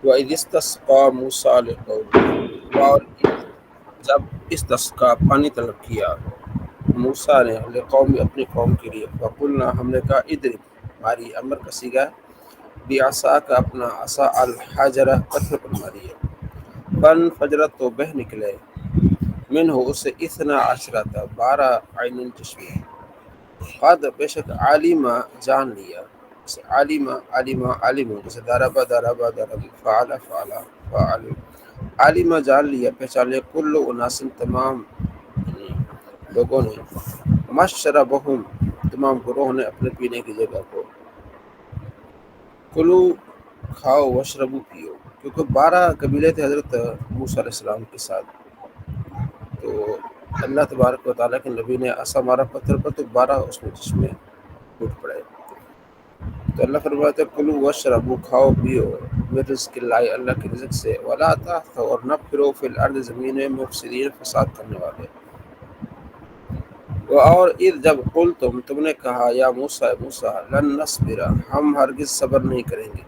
وَإِذِ اسْتَسْقَىٰ مُوسَىٰ لِقَوْمِهِ، اور جب استسقا پانی طلب کیا موسیٰ نے لقوم اپنی قوم کے لیے، فقلنا ہم نے کہا اضرب، ماری، امر کا صیغہ بعصا کا اپنا عصا، الحجرہ پتھر پر ماری ہے، فن فجرت تو بہ نکلے، منہ اس سے اثنا عشرۃ 12 عین چشمے، قد بے شک عالمہ جان لیا، جیسے عالمہ عالمہ عالم، جیسے ضربہ ضربہ ضرب، فعل فعل فعل، عالمہ جان لیا، پہچان لیا، کل اناس تمام لوگوں نے، مشربہم تمام گروہ نے، اپنے پینے کی جگہ کو، کلو کھاؤ وشربو پیو، کیونکہ 12 قبیلے تھے حضرت موسیٰ علیہ السلام کے ساتھ، تو اللہ تبارک و تعالیٰ کے نبی نے عصا مارا پتھر پر تو 12 اس میں چشمے ٹوٹ پڑے، تو اللہ فرماتے ہیں کلو وشربو، کھاؤ پیو، من رزق اللہ، اللہ کے رزق سے، ولا تعثوا، اور نہ پھرو فی الارض زمین میں، مفسدین، فساد کرنے والے، اور اذ جب قل تم نے کہا یا موسیٰ موسیٰ، لن نصبر، ہم ہرگز صبر نہیں کریں گے،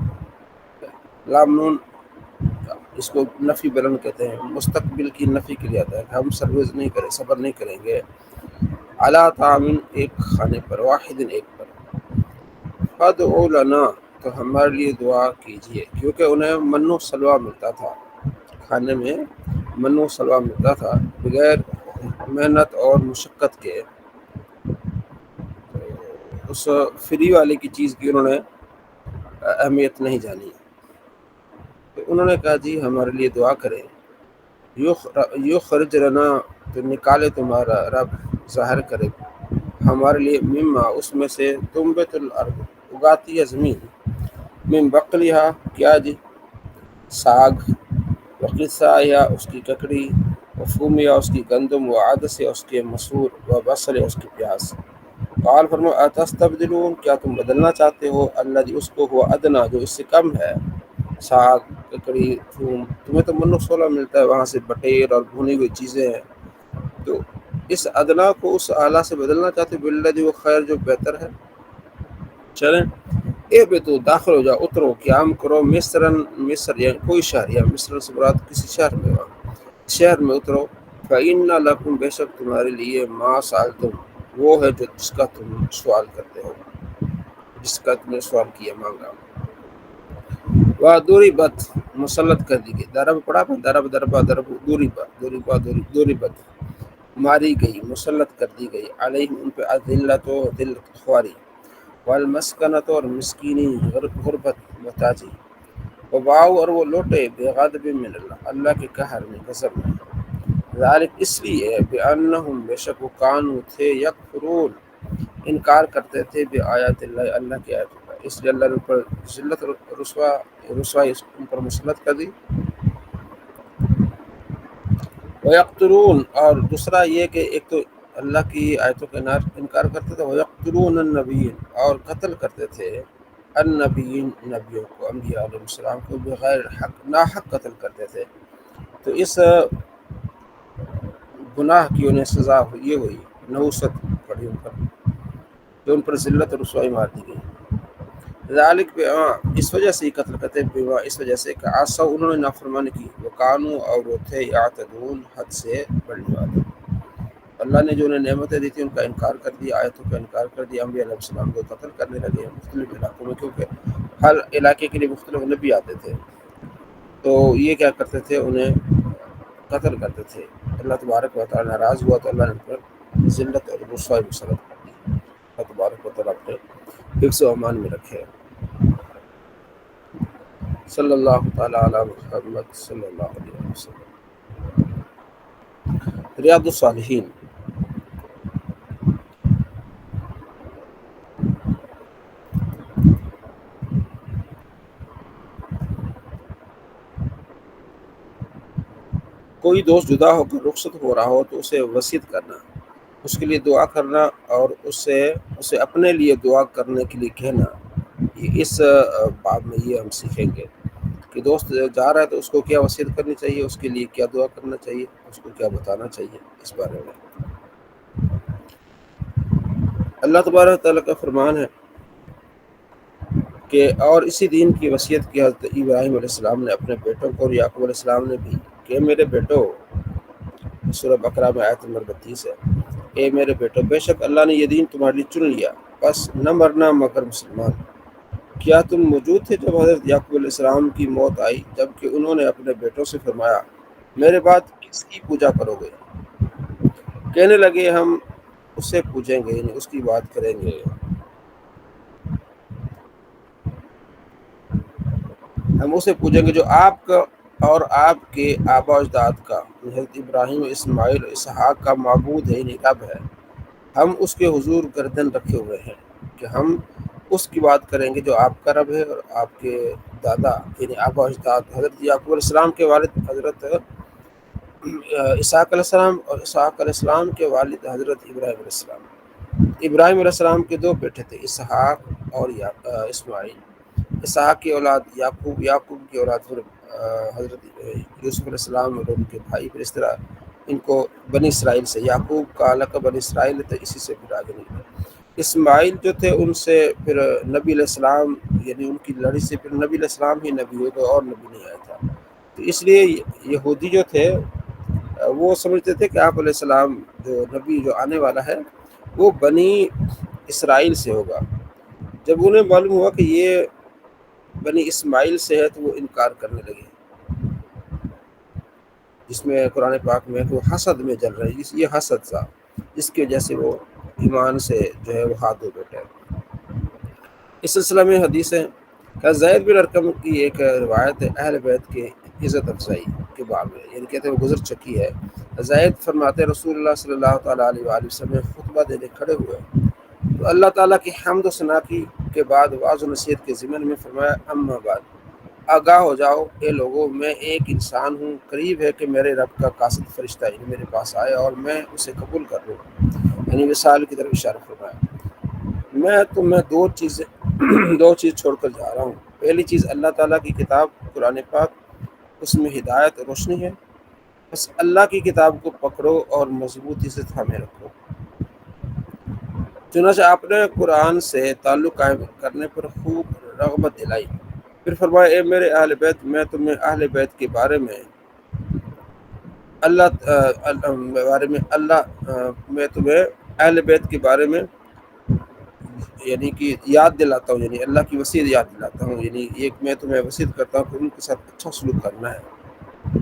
لام نون اس کو نفی بلند کہتے ہیں، مستقبل کی نفی کے لیے آتا ہے کہ ہم سروز نہیں کریں، صبر نہیں کریں گے، علی طعام، ایک کھانے پر، واحد، ایک پر، فادعوا لنا، تو ہمارے لیے دعا کیجیے، کیونکہ انہیں من و سلوہ ملتا تھا، کھانے میں من و سلوہ ملتا تھا بغیر محنت اور مشقت کے، اس فری والے کی چیز کی انہوں نے اہمیت نہیں جانی، تو انہوں نے کہا جی ہمارے لیے دعا کریں، یخرج لنا، تو نکالے تمہارا رب، ظاہر کرے ہمارے لیے، مما، اس میں سے، تنبت الارض، اگاتی ہے زمین، من بقلہا، کیا جی، ساگ، وقصائها، اس کی ککڑی، وفومیا، اس کی گندم، وعدس، اس کے مسور، وبصل، اس کی پیاز، قال فرمو اتستبدلون، کیا تم بدلنا چاہتے ہو، الذی، اس کو، ہوا ادنا، جو اس سے کم ہے، ساگ، ککڑی، تھوم، تمہیں تو من و سولہ ملتا ہے وہاں سے، بٹیر اور بھنی ہوئی چیزیں ہیں، تو اس ادنا کو اس اعلیٰ سے بدلنا چاہتے، بالذی، وہ خیر جو بہتر ہے، چلیں اے بے تو داخل ہو جاؤ، اترو، قیام کرو، مصرن، مصر یا کوئی شہر، یا مصر سے مراد کسی شہر میں ہو، شہر میں اترو، فَإِنَّ لَكُمْ، بے شک تمہارے لیے، ما سألتم، وہ ہے جو جس کا تم سوال کرتے ہو، جس کا تم نے سوال کیا، مانگا، وَضُرِبَتْ، مسلط کر دی گئی، ضرب پڑا پر ضرب ضربہ ضرب، ضربت، ماری گئی، مسلط کر دی گئی، علیہم، ان پہ، الذلۃ، ذلت خواری، والمسکنۃ، اور مسکینی، غربت، محتاجی، وباؤ، اور وہ لوٹے، بغضب من اللہ، اللہ کے قہر میں، غضب میں، ذالک، اس لیے، بأنہم، بے شک وہ، کانوا، تھے، یکفرون، انکار کرتے تھے، بآیات اللہ، اللہ کی آیتوں کا، اس لیے اللہ نے ان پر ذلت، رسوائی ان پر مسلط کر دی، وَيَقْتُلُونَ، اور دوسرا یہ کہ ایک تو اللہ کی آیتوں کا انکار کرتے تھے، وَيَقْتُلُونَ النَّبِيِّينَ، اور قتل کرتے تھے، النبیین، نبیوں کو، انبیاء علیہ السلام کو، بغیر حق، ناحق قتل کرتے تھے، تو اس گناہ کی انہیں سزا یہ ہوئی، نحوست پڑی ان پر، جو ان پر ذلت اور رسوائی مار دی گئی، ذالک، اس وجہ سے ہی قتل کرتے، بیوا، اس وجہ سے کہ عصوا، انہوں نے نافرمانی کی، وکانوا، اور وہ تھے، یعتدون، حد سے بڑھنے والے، اللہ نے جو انہیں نعمتیں دی تھی ان کا انکار کر دیا، آیتوں کا انکار کر دیا، انبیاء علیہ السلام کو قتل کرنے لگے مختلف علاقوں میں، کیونکہ ہر علاقے کے لیے مختلف نبی آتے تھے، تو یہ کیا کرتے تھے، انہیں قتل کرتے تھے، اللہ تبارک و تعالی ناراض ہوا تو اللہ نے ان پر ذلت اور رسوائی مسلط کر دی، اللہ تبارک و تعالی اپنے حفظ و امان میں رکھے، صلی اللہ تعالی علی محمد صلی اللہ علیہ وسلم۔ ریاض الصالحین، کوئی دوست جدا ہو کر رخصت ہو رہا ہو تو اسے وصیت کرنا، اس کے لیے دعا کرنا، اور اسے اپنے لیے دعا کرنے کے لیے کہنا، یہ اس باب میں یہ ہم سیکھیں گے کہ دوست جا رہا ہے تو اس کو کیا وصیت کرنی چاہیے، اس کے لیے کیا دعا کرنا چاہیے، اس کو کیا بتانا چاہیے، اس بارے میں اللہ تبارک تعالیٰ کا فرمان ہے کہ اور اسی دین کی وصیت کی حضرت ابراہیم علیہ السلام نے اپنے بیٹوں کو، اور یعقوب علیہ السلام نے بھی، کہ میرے بیٹو، سورہ بقرہ میں آیت نمبر 32 ہے، اے میرے بیٹو، بے شک اللہ نے یہ دین تمہارے لیے چن لیا، بس نہ مرنا مگر مسلمان۔ کیا تم موجود تھے جب حضرت یعقوب علیہ السلام کی موت آئی، جبکہ انہوں نے اپنے بیٹوں سے فرمایا میرے بعد کس کی پوجا کرو گے؟ کہنے لگے ہم اسے پوجیں گے، یعنی اس کی بات کریں گے، ہم اسے پوجیں گے جو آپ کا اور آپ کے آبا اجداد کا، حضرت ابراہیم، اسماعیل اور اسحاق کا معبود ہے، یعنی رب ہے۔ ہم اس کے حضور گردن رکھے ہوئے ہیں کہ ہم اس کی بات کریں گے جو آپ کا رب ہے اور آپ کے دادا یعنی آبا اجداد حضرت یعقوب علیہ السلام کے والد حضرت اسحاق علیہ السلام، اور اسحاق علیہ السلام کے والد حضرت ابراہیم علیہ السلام۔ ابراہیم علیہ السلام کے دو بیٹے تھے، اسحاق اور اسماعیل۔ اسحاق کی اولاد یعقوب، یعقوب کی اولاد پھر حضرت یوسف علیہ السلام اور ان کے بھائی، پھر اس طرح ان کو بنی اسرائیل سے، یعقوب کا لقب بنی اسرائیل تھا، اسی سے پھر آگے نکلے۔ اسماعیل جو تھے ان سے پھر نبی علیہ السلام، یعنی ان کی لڑی سے پھر نبی علیہ السلام ہی نبی ہوئے، کوئی اور نبی نہیں آیا تھا۔ تو اس لیے یہودی جو تھے وہ سمجھتے تھے کہ آپ علیہ السلام جو نبی جو آنے والا ہے وہ بنی اسرائیل سے ہوگا۔ جب انہیں معلوم ہوا کہ یہ بنی اسماعیل سے ہے تو وہ انکار کرنے لگے، جس میں قرآن پاک میں کہ وہ حسد میں جل رہے، یہ حسد تھا جس کی وجہ سے وہ ایمان سے جو ہے وہ ہاتھ دھو بیٹھے۔ اس سلسلہ میں حدیث ہے کہ زید بن ارقم کی ایک روایت ہے اہل بیت کے عزت افزائی کے باب میں، یعنی کہتے ہیں وہ گزر چکی ہے۔ زید فرماتے رسول اللہ صلی اللہ تعالیٰ علیہ وآلہ وسلم خطبہ دینے کھڑے ہوئے تو اللہ تعالیٰ کی حمد و ثنا کے بعد واعظ و نصیحت کے ضمن میں فرمایا اما بعد، آگاہ ہو جاؤ اے لوگوں، میں ایک انسان ہوں، قریب ہے کہ میرے رب کا قاصد فرشتہ یعنی میرے پاس آئے اور میں اسے قبول کر لوں، یعنی وصال کی طرف اشارہ فرمایا۔ میں تمہیں دو چیز چھوڑ کر جا رہا ہوں۔ پہلی چیز اللہ تعالیٰ کی کتاب قرآن پاک، اس میں ہدایت اور روشنی ہے، بس اللہ کی کتاب کو پکڑو اور مضبوطی سے تھامے رکھو۔ چنانچہ آپ نے قرآن سے تعلق قائم کرنے پر خوب رغبت دلائی۔ پھر فرمایا اے میرے اہل بیت، میں تمہیں اہل بیت کے بارے میں میں تمہیں اہل بیت کے بارے میں یعنی کہ یاد دلاتا ہوں، یعنی اللہ کی وصیت یاد دلاتا ہوں، یعنی ایک میں تمہیں وصیت کرتا ہوں کہ ان کے ساتھ اچھا سلوک کرنا ہے۔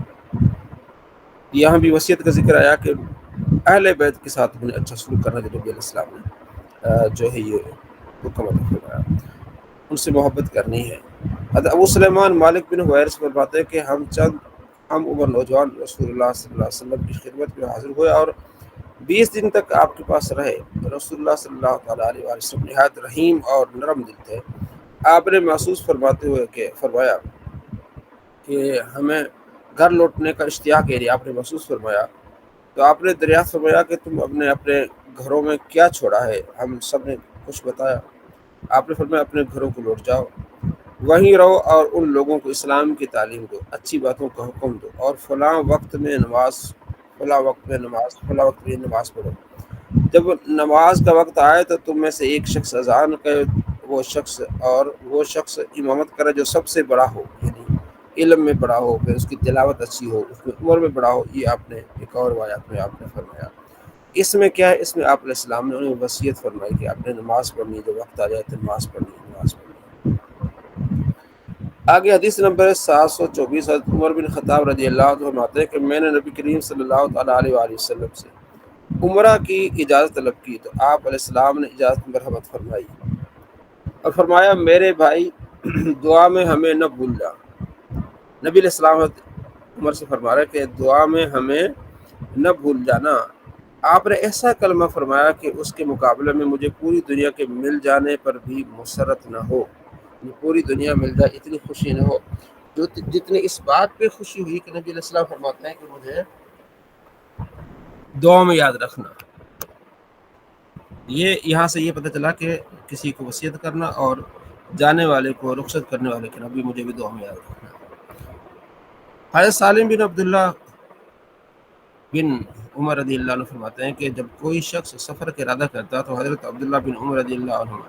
یہاں بھی وصیت کا ذکر آیا کہ اہل بیت کے ساتھ انہیں اچھا سلوک کرنا، جو نبی علیہ السلام نے جو ہے یہ حکم عطا فرمایا، ان سے محبت کرنی ہے۔ حضرت ابو سلیمان مالک بن حویرث فرماتے ہیں کہ ہم عمر نوجوان رسول اللہ صلی اللہ علیہ وسلم کی خدمت میں حاضر ہوئے اور 20 دن تک آپ کے پاس رہے۔ رسول اللہ صلی اللہ تعالیٰ علیہ وسلم نہایت رحیم اور نرم دل تھے۔ آپ نے محسوس فرماتے ہوئے کہ فرمایا کہ ہمیں گھر لوٹنے کا اشتیاق ہے، آپ نے محسوس فرمایا تو آپ نے دریافت فرمایا کہ تم اپنے گھروں میں کیا چھوڑا ہے؟ ہم سب نے کچھ بتایا۔ آپ نے فرمایا اپنے گھروں کو لوٹ جاؤ، وہیں رہو اور ان لوگوں کو اسلام کی تعلیم دو، اچھی باتوں کا حکم دو، اور فلاں وقت میں نماز پڑھو۔ جب نماز کا وقت آئے تو تم میں سے ایک شخص اذان کرے، وہ شخص امامت کرے جو سب سے بڑا ہو، یعنی علم میں بڑا ہو، پھر اس کی تلاوت اچھی ہو، اس میں عمر میں بڑا ہو۔ یہ آپ نے ایک اور روایات میں آپ نے فرمایا۔ اس میں کیا ہے؟ اس میں آپ علیہ السلام نے انہیں وصیت فرمائی کہ آپ نے نماز پڑھنی ہے، جو وقت آ جائے تو نماز پڑھنی ہے۔ آگے حدیث نمبر 724، حضرت عمر بن خطاب رضی اللہ عنہ فرماتے ہیں کہ میں نے نبی کریم صلی اللہ تعالیٰ علیہ وآلہ وسلم سے عمرہ کی اجازت طلب کی تو آپ علیہ السلام نے اجازت مرحمت فرمائی اور فرمایا میرے بھائی دعا میں ہمیں نہ بھولنا۔ نبی علیہ السلام عمر سے فرما رہے کہ دعا میں ہمیں نہ بھول جانا۔ آپ نے ایسا کلمہ فرمایا کہ اس کے مقابلے میں مجھے پوری دنیا کے مل جانے پر بھی مسرت نہ ہو، پوری دنیا مل جائے اتنی خوشی نہ ہو جتنی اس بات پہ خوشی ہوئی کہ نبی علیہ السلام فرماتے ہیں کہ مجھے دعا میں یاد رکھنا۔ یہاں سے یہ پتہ چلا کہ کسی کو وصیت کرنا اور جانے والے کو رخصت کرنے والے کے نبی مجھے بھی دعا میں یاد رکھنا۔ حضرت سالم بن عبداللہ بن عمر رضی اللہ عنہ فرماتے ہیں کہ جب کوئی شخص سفر کا ارادہ کرتا تو حضرت عبداللہ بن عمر رضی اللہ عنہ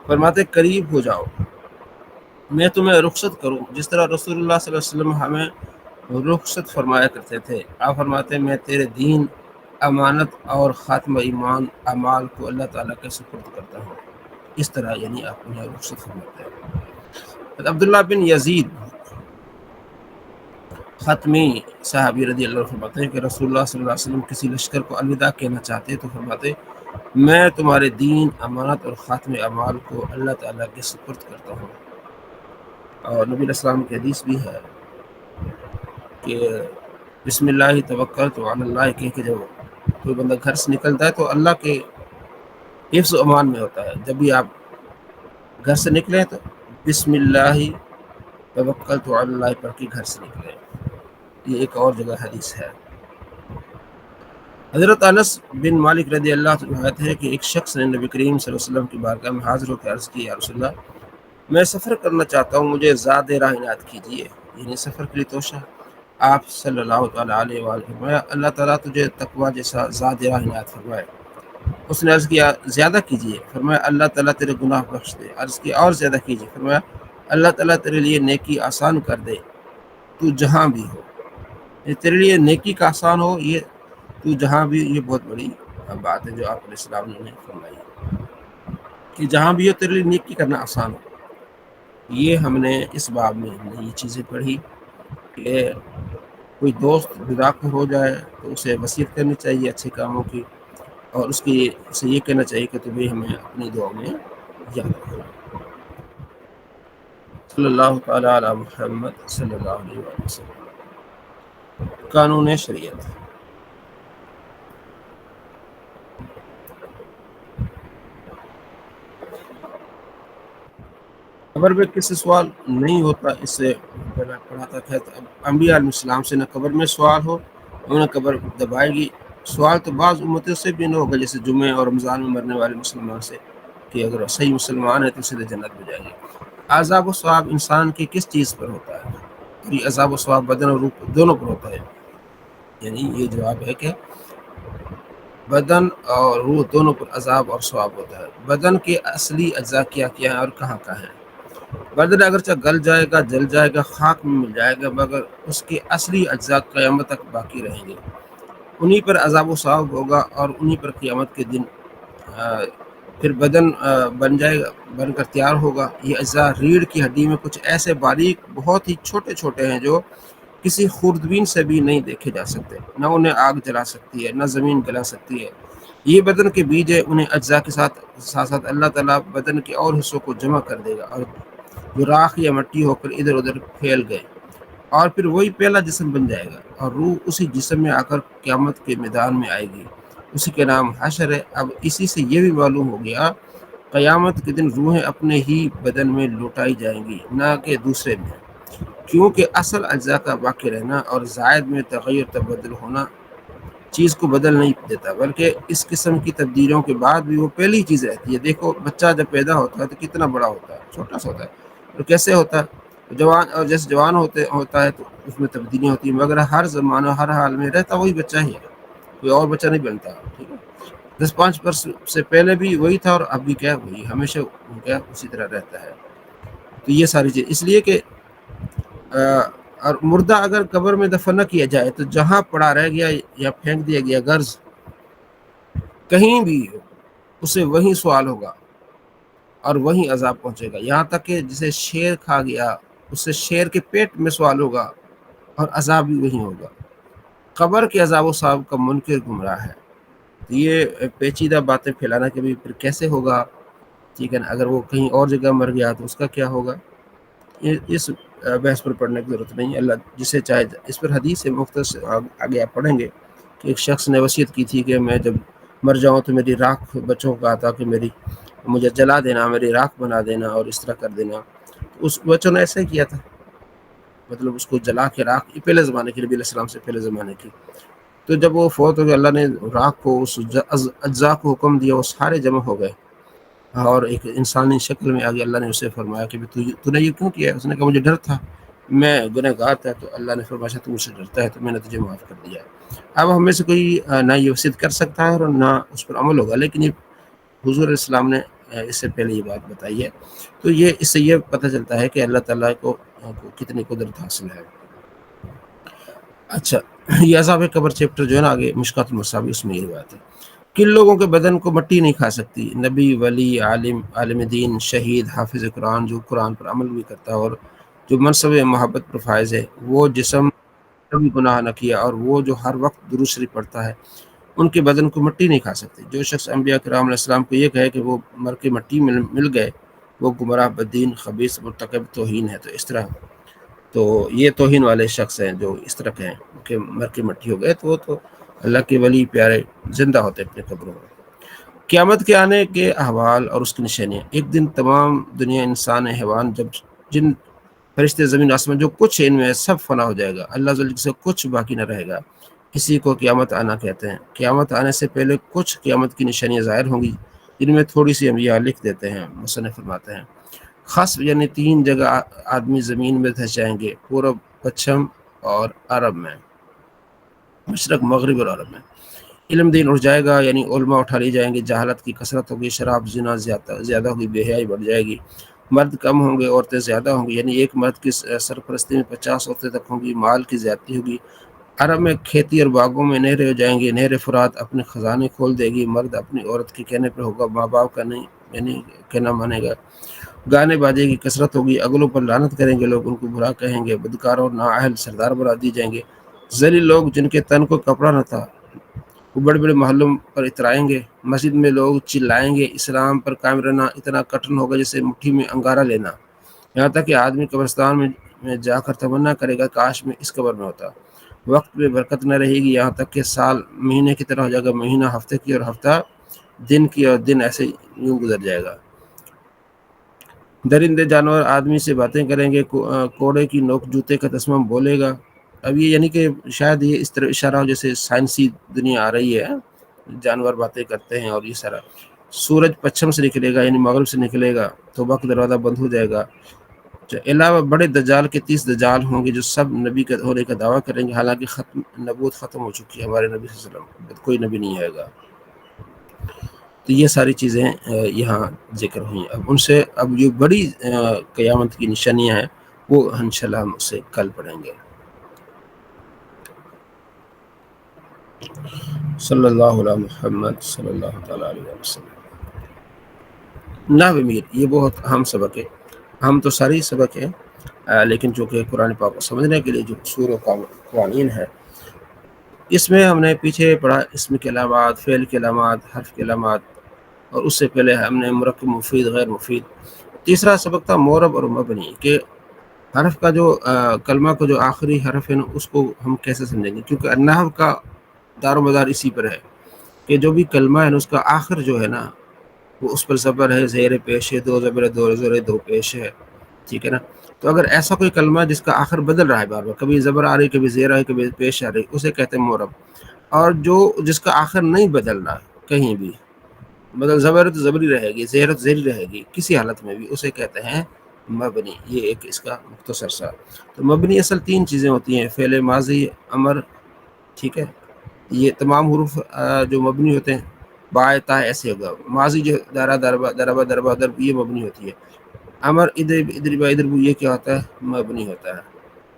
فرماتے قریب ہو جاؤ میں تمہیں رخصت کروں جس طرح رسول اللہ صلی اللہ علیہ وسلم ہمیں رخصت فرمایا کرتے تھے۔ آپ فرماتے ہیں میں تیرے دین، امانت اور خاتمہ ایمان اعمال کو اللہ تعالیٰ کے سپرد کرتا ہوں۔ اس طرح یعنی آپ انہیں رخصت فرماتے ہیں۔ عبداللہ بن یزید ختمی صحابی رضی اللہ عنہ فرماتے ہیں کہ رسول اللہ صلی اللہ علیہ وسلم کسی لشکر کو الوداع کہنا چاہتے تو فرماتے میں تمہارے دین، امانت اور خاتم اعمال کو اللہ تعالیٰ کے سپرد کرتا ہوں۔ اور نبی علیہ السلام کی حدیث بھی ہے کہ بسم اللہ توکلت علی اللہ کہہ کے جب کوئی بندہ گھر سے نکلتا ہے تو اللہ کے حفظ و امان میں ہوتا ہے۔ جب بھی آپ گھر سے نکلیں تو بسم اللہ توکلت علی اللہ پڑھ کے گھر سے نکلیں۔ یہ ایک اور جگہ حدیث ہے۔ حضرت انس بن مالک رضی اللہ عنہ روایت ہے کہ ایک شخص نے نبی کریم صلی اللہ علیہ وسلم کی بارگاہ میں حاضر ہو کے عرض کی یا رسول اللہ میں سفر کرنا چاہتا ہوں، مجھے زاد راہ عنایت کیجیے، یعنی سفر کے لیے توشہ۔ آپ صلی اللہ تعالیٰ علیہ وآلہ فرمایا اللہ تعالیٰ تجھے تقوی جیسا زاد راہ عنایت فرمائے۔ اس نے عرض کیا زیادہ کیجیے، فرمایا اللہ تعالیٰ تیرے گناہ بخش دے۔ عرض کیا اور زیادہ کیجیے، فرمایا اللہ تعالیٰ تیرے لیے نیکی آسان کر دے تو جہاں بھی ہو۔ یہ تیرے لیے نیکی کا آسان ہو، یہ تو جہاں بھی، یہ بہت بڑی بات ہے جو آپ علیہ السلام نے فرمائی کہ جہاں بھی ہو تیرے لیے نیکی کرنا آسان ہو۔ یہ ہم نے اس باب میں یہ چیزیں پڑھی کہ کوئی دوست بدعت ہو جائے تو اسے وصیت کرنی چاہیے اچھے کاموں کی، اور اسے یہ کہنا چاہیے کہ تمہیں ہمیں اپنی دعا میں یاد رکھو۔ صلی اللہ تعالیٰ علی محمد صلی اللہ علیہ وسلم۔ قانون شریعت۔ قبر میں کسی سوال نہیں ہوتا، اس سے پڑھا تھا کہ انبیاء علیہ السلام سے نہ قبر میں سوال ہو، انہیں قبر دبائے گی۔ سوال تو بعض امتوں سے بھی نہ ہوگا، جیسے جمعے اور رمضان میں مرنے والے مسلمان سے کہ اگر صحیح مسلمان ہے تو اسے جنت میں جائے گی۔ عذاب و ثواب انسان کی کس چیز پر ہوتا ہے؟ یہ عذاب و ثواب بدن اور روح دونوں پر ہوتا ہے، یعنی یہ جواب ہے کہ بدن اور روح دونوں پر عذاب اور ثواب ہوتا ہے۔ بدن کے اصلی اجزاء کیا کیا ہیں اور کہاں کہاں ہیں؟ بدن اگرچہ گل جائے گا، جل جائے گا، خاک میں مل جائے گا، مگر اس کے اصلی اجزاء قیامت تک باقی رہیں گے، انہی پر عذاب و ثواب ہوگا، اور انہی پر قیامت کے دن پھر بدن بن کر تیار ہوگا۔ یہ اجزاء ریڑھ کی ہڈی میں کچھ ایسے باریک بہت ہی چھوٹے چھوٹے ہیں جو کسی خوردبین سے بھی نہیں دیکھے جا سکتے، نہ انہیں آگ جلا سکتی ہے، نہ زمین گلا سکتی ہے۔ یہ بدن کے بیج ہے، انہیں اجزاء کے ساتھ ساتھ اللہ تعالیٰ بدن کے اور حصوں کو جمع کر دے گا، اور جو راکھ یا مٹی ہو کر ادھر ادھر پھیل گئے، اور پھر وہی پہلا جسم بن جائے گا، اور روح اسی جسم میں آ کر قیامت کے میدان میں آئے گی، اسی کے نام حشر ہے۔ اب اسی سے یہ بھی معلوم ہو گیا قیامت کے دن روحیں اپنے ہی بدن میں لوٹائی جائیں گی، نہ کہ دوسرے میں، کیونکہ اصل اجزاء کا باقی رہنا اور زائد میں تغیر تبدل ہونا چیز کو بدل نہیں دیتا، بلکہ اس قسم کی تبدیلیوں کے بعد بھی وہ پہلی چیز رہتی ہے۔ دیکھو بچہ جب پیدا ہوتا ہے تو کتنا بڑا ہوتا ہے، چھوٹا سا ہوتا ہے، اور کیسے ہوتا ہے جوان، اور جیسے جوان ہوتا ہے تو اس میں تبدیلیاں ہوتی ہیں، مگر ہر زمانہ ہر حال میں رہتا وہی بچہ ہی ہے، کوئی اور بچہ نہیں بنتا، ٹھیک ہے۔ 10-5 برس سے پہلے بھی وہی تھا، اور اب بھی کیا وہی ہمیشہ کیا اسی طرح رہتا ہے۔ تو یہ ساری چیز اس لیے کہ اور مردہ اگر قبر میں دفن نہ کیا جائے تو جہاں پڑا رہ گیا یا پھینک دیا گیا غرض کہیں بھی ہو، اسے وہیں سوال ہوگا اور وہیں عذاب پہنچے گا، یہاں تک کہ جسے شیر کھا گیا اس سے شیر کے پیٹ میں سوال ہوگا اور عذاب بھی وہیں ہوگا۔ قبر کے عذاب و ثواب کا منکر گمراہ ہے۔ تو یہ پیچیدہ باتیں پھیلانا کہ بھی پھر کیسے ہوگا، ٹھیک ہے نا، اگر وہ کہیں اور جگہ مر گیا تو اس کا کیا ہوگا، اس بحث پر پڑھنے کی ضرورت نہیں ہے۔ اللہ جسے چاہے اس پر حدیث ہے مختصر آگے آپ پڑھیں گے کہ ایک شخص نے وصیت کی تھی کہ میں جب مر جاؤں تو میری راکھ، بچوں کا تھا کہ مجھے جلا دینا، میری راکھ بنا دینا اور اس طرح کر دینا۔ اس بچوں نے ایسا ہی کیا تھا، مطلب اس کو جلا کے راکھ، پہلے زمانے کی، نبی علیہ السلام سے پہلے زمانے کی۔ تو جب وہ فوت ہو گیا اللہ نے راکھ کو، اس اجزاء کو حکم دیا، وہ سارے جمع ہو گئے اور ایک انسانی شکل میں آگے اللہ نے اسے فرمایا کہ تو نے یہ کیوں کیا؟ اس نے کہا مجھے ڈر تھا، میں گنہگار تھا، تو اللہ نے فرمایا تو مجھ سے ڈرتا ہے تو میں نے تجھے معاف کر دیا۔ اب ہم میں سے کوئی نہ یہ وصیت کر سکتا ہے اور نہ اس پر عمل ہوگا، لیکن یہ حضور علیہ السلام نے اس سے پہلے یہ بات بتائی ہے. تو یہ اس سے یہ پتہ چلتا ہے کہ اللہ تعالیٰ کو کتنی قدرت حاصل ہے. اچھا، یہ عذاب قبر چیپٹر جو ہے نا آگے مشکات المصابیح، اس میں یہ بات ہے. کن لوگوں کے بدن کو مٹی نہیں کھا سکتی؟ نبی، ولی، عالم دین، شہید، حافظ قرآن جو قرآن پر عمل بھی کرتا ہے اور جو منصب محبت پر فائز ہے. وہ جسم کبھی گناہ نہ کیا اور وہ جو ہر وقت درود شریف پڑھتا ہے، ان کے بدن کو مٹی نہیں کھا سکتی. جو شخص انبیاء کرام علیہ السلام کو یہ کہے کہ وہ مر کے مٹی مل گئے، وہ گمراہ، بدین، خبیث، مرتکب توہین ہے. تو اس طرح تو یہ توہین والے شخص ہیں جو اس طرح کے ہیں کہ مر کے مٹی ہو گئے. تو وہ تو اللہ کے ولی پیارے زندہ ہوتے اپنے قبروں میں. قیامت کے آنے کے احوال اور اس کی نشانیاں. ایک دن تمام دنیا، انسان، حیوان، جب جن، فرشتے، زمین، آسمان، جو کچھ ان میں سب فنا ہو جائے گا. اللہ جل سے کچھ باقی نہ رہے گا. اسی کو قیامت آنا کہتے ہیں. قیامت آنے سے پہلے کچھ قیامت کی نشانیاں ظاہر ہوں گی، جن میں تھوڑی سی ہم یہ لکھ دیتے ہیں. مصنف فرماتے ہیں خصف یعنی 3 جگہ آدمی زمین میں دھس جائیں گے، پورب، پچھم اور عرب میں، مشرق، مغرب اور عرب میں. علم دین اٹھ جائے گا یعنی علماء اٹھا لی جائیں گے. جہالت کی کثرت ہوگی، شراب، زنا زیادہ ہوگی، بے حیائی بڑھ جائے گی. مرد کم ہوں گے، عورتیں زیادہ ہوں گی، یعنی ایک مرد کی سرپرستی میں 50 عورتیں تک ہوں گی. مال کی زیادتی ہوگی. عرب میں کھیتی اور باغوں میں نہریں ہو جائیں گی. نہر فرات اپنے خزانے کھول دے گی. مرد اپنی عورت کے کہنے پہ ہوگا، ماں باپ کا نہیں، یعنی کہنا مانے گا. گانے باجے کی کثرت ہوگی. اگلوں پر لعنت کریں گے لوگ، ان کو برا کہیں گے. بدکار اور نااہل سردار بنا دی جائیں گے. ذلیل لوگ جن کے تن کو کپڑا نہ تھا، وہ بڑے بڑے محلوں پر اترائیں گے. مسجد میں لوگ چلائیں گے. اسلام پر قائم رہنا اتنا کٹھن ہوگا جیسے مٹھی میں انگارہ لینا. یہاں تک کہ آدمی قبرستان میں جا کر تمنا کرے گا کاش میں اس قبر میں ہوتا. وقت میں برکت نہ رہے گی، یہاں تک کہ سال مہینے کی طرح ہو جائے گا. مہینہ ہفتے کی اور ہفتہ دن کی اور دن ایسے یوں گزر جائے گا. درندے جانور آدمی سے باتیں کریں گے. کوڑے کی نوک جوتے کا تسمہ بولے گا. اب یہ یعنی کہ شاید یہ اس طرح اشارہ ہو جیسے سائنسی دنیا آ رہی ہے، جانور باتیں کرتے ہیں اور یہ سارا. سورج پچھم سے نکلے گا یعنی مغرب سے نکلے گا، توبہ کا دروازہ بند ہو جائے گا. علاوہ بڑے دجال کے 30 دجال ہوں گے جو سب نبی کا ہونے کا دعویٰ کریں گے، حالانکہ نبوت ختم ہو چکی ہے. ہمارے نبی صلی اللہ علیہ وسلم کوئی نبی نہیں آئے گا. تو یہ ساری چیزیں یہاں ذکر ہوئی. اب ان سے اب جو بڑی قیامت کی نشانیاں ہیں وہ انشاءاللہ ہم اسے کل پڑھیں گے. صلی اللہ علیہ محمد صلی اللہ تعالیٰ علیہ وسلم. نحو میر یہ بہت اہم سبق ہے. ہم تو ساری سبق ہے، لیکن چونکہ قرآن پاک کو سمجھنے کے لیے جو اصول و قوانین ہے، اس میں ہم نے پیچھے پڑھا اسم کے علامات، فعل کے علامات، حرف کے علامات، اور اس سے پہلے ہم نے مرکب، مفید، غیر مفید. تیسرا سبق تھا مورب اور مبنی، کہ حرف کا جو کلمہ کا جو آخری حرف ہے نا اس کو ہم کیسے سمجھیں گے، کیونکہ نحو کا دار و مدار اسی پر ہے کہ جو بھی کلمہ ہے نا اس کا آخر جو ہے نا وہ اس پر زبر ہے، زیر پیش ہے، 2 زبر، 2 زیر، 2 پیش ہے. ٹھیک ہے نا. تو اگر ایسا کوئی کلمہ جس کا آخر بدل رہا ہے بار بار، کبھی زبر آ رہی، کبھی زیر آ رہی، کبھی پیش آ رہی، اسے کہتے ہیں مورب. اور جس کا آخر نہیں بدل رہا کہیں بھی، مطلب زبر تو زبری رہے گی، زیر تو زیری رہے گی کسی حالت میں بھی، اسے کہتے ہیں مبنی. یہ ایک اس کا مختصر سا. تو مبنی اصل 3 چیزیں ہوتی ہیں: فعل ماضی، امر. ٹھیک ہے. یہ تمام حروف جو مبنی ہوتے ہیں، با تا ایسے ہوگا. ماضی جو دارا، دربا، دربا، دربا، درب، یہ مبنی ہوتی ہے. امر، ادھر با، ادھر بو، یہ کیا ہوتا ہے؟ مبنی ہوتا ہے.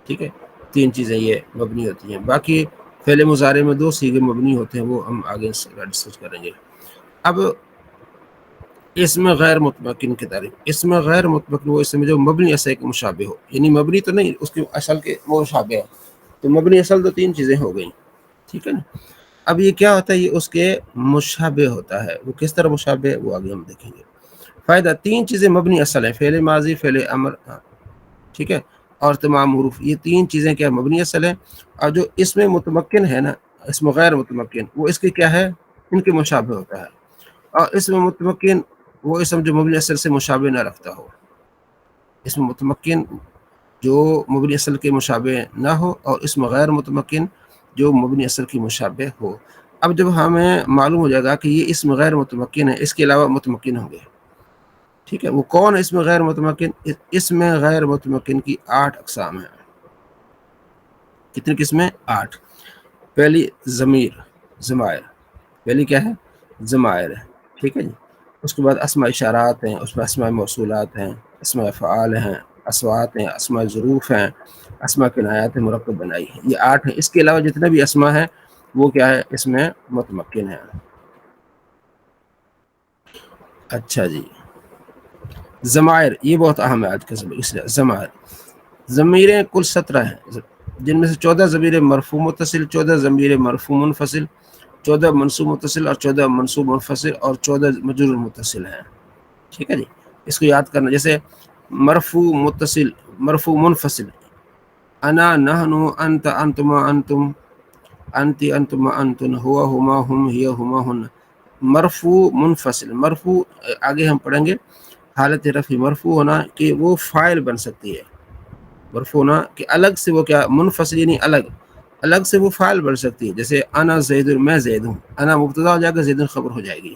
ٹھیک ہے. 3 چیزیں یہ مبنی ہوتی ہیں. باقی فعل مضارع میں 2 صیغے مبنی ہوتے ہیں، وہ ہم آگے ڈسکس کریں گے. اب اسم غیر متمکن کی تعریف. اسم غیر متمکن وہ اسم جو مبنی اصل کے مشابہ ہو، یعنی مبنی تو نہیں، اس کی اصل کے مشابہ ہے. تو مبنی اصل تو 3 چیزیں ہو گئیں. ٹھیک ہے نا. اب یہ کیا ہوتا ہے؟ یہ اس کے مشابہ ہوتا ہے. وہ کس طرح مشابہ ہے وہ آگے ہم دیکھیں گے. فائدہ: 3 چیزیں مبنی اصل ہیں: فعل ماضی، فعل امر، ٹھیک ہے، اور تمام حروف. یہ 3 چیزیں کیا مبنی اصل ہیں. اور جو اس میں متمکن ہے نا، اسم غیر متمکن، وہ اس کی کیا ہے؟ ان کے مشابہ ہوتا ہے. اور اس میں متمکن وہ اسم جو مبنی اصل سے مشابہ نہ رکھتا ہو. اسم متمکن جو مبنی اصل کے مشابہ نہ ہو، اور اسم غیر متمکن جو مبنی اصل کی مشابہ ہو. اب جب ہمیں معلوم ہو جائے گا کہ یہ اسم غیر متمکن ہے، اس کے علاوہ متمکن ہوں گے. ٹھیک ہے. وہ کون اسم غیر متمکن؟ اسم غیر متمکن کی 8 اقسام ہیں. کتنی قسمیں؟ 8. پہلی ضمیر، ضمائر. پہلی کیا ہے؟ ضمائر ہے. ٹھیک ہے جی. اس کے بعد اسماء اشارات ہیں، اس میں اسماء موصولات ہیں، اسماء افعال ہیں، اصوات ہیں، اسماء ظروف ہیں، اسماء کنایات مرکب بنائی ہیں، یہ 8 ہیں۔ اس کے علاوہ جتنے بھی اسماء ہیں وہ کیا ہے، اس میں متمکن ہے۔ اچھا جی، ضمائر یہ بہت اہم ہے آج کے سبق، اس لیے ضمائر، ضمیریں کل 17 ہیں، جن میں سے 14 ضمیر مرفوع متصل، 14 ضمیر مرفوع منفصل، 14 منصوب متصل اور 14 منصوب منفصل اور 14 مجرور متصل ہیں۔ ٹھیک ہے جی، اس کو یاد کرنا۔ جیسے مرفوع متصل، مرفوع منفصل، انا نحن انت انتما انتم انتی انتما انتن ہوا ہما ہم ہی ہما ہن۔ مرفوع منفصل، مرفوع آگے ہم پڑھیں گے، حالت رفع مرفوع ہونا کہ وہ فاعل بن سکتی ہے، مرفوع ہونا کہ الگ سے وہ کیا، منفصل یعنی الگ، الگ سے وہ فاعل بن سکتی ہے۔ جیسے انا زید، میں زید ہوں، انا مبتدا ہو جائے گا، زید خبر ہو جائے گی،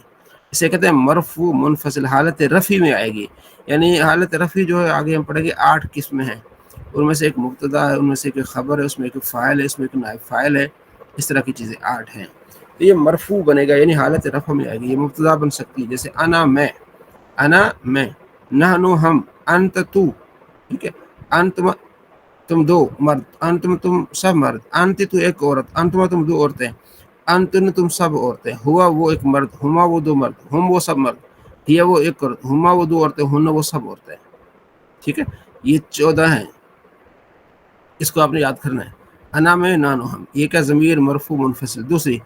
اسے کہتے ہیں مرفوع منفصل، حالت رفع میں آئے گی۔ یعنی حالت رفع جو ہے آگے ہم پڑھیں گے 8 قسمیں ہیں، ان میں سے ایک مبتدا ہے، ان میں سے ایک خبر ہے، اس میں ایک فاعل ہے، اس میں ایک نائب فاعل ہے، اس طرح کی چیزیں 8 ہیں۔ تو یہ مرفوع بنے گا، یعنی حالت رفع میں آئے گی، یہ مبتدا بن سکتی ہے، جیسے انا میں، انا میں، نحن ہم، انت تو، ٹھیک ہے، انت تم دو مرد، انتم تم سب مرد، انت تو ایک عورت، انتما تم دو عورتیں، انتن تم سب عورتیں، ہوا وہ ایک مرد، ہما وہ دو مرد، ہم وہ سب مرد، ہی وہ ایک عورت، ہما وہ دو عورتیں، ہن وہ سب عورتیں۔ ٹھیک ہے، یہ 14 ہیں، اس کو آپ نے یاد کرنا ہے۔ انا میں، نانو ہم، یہ کیا ضمیر مرفوع منفصل۔ دوسری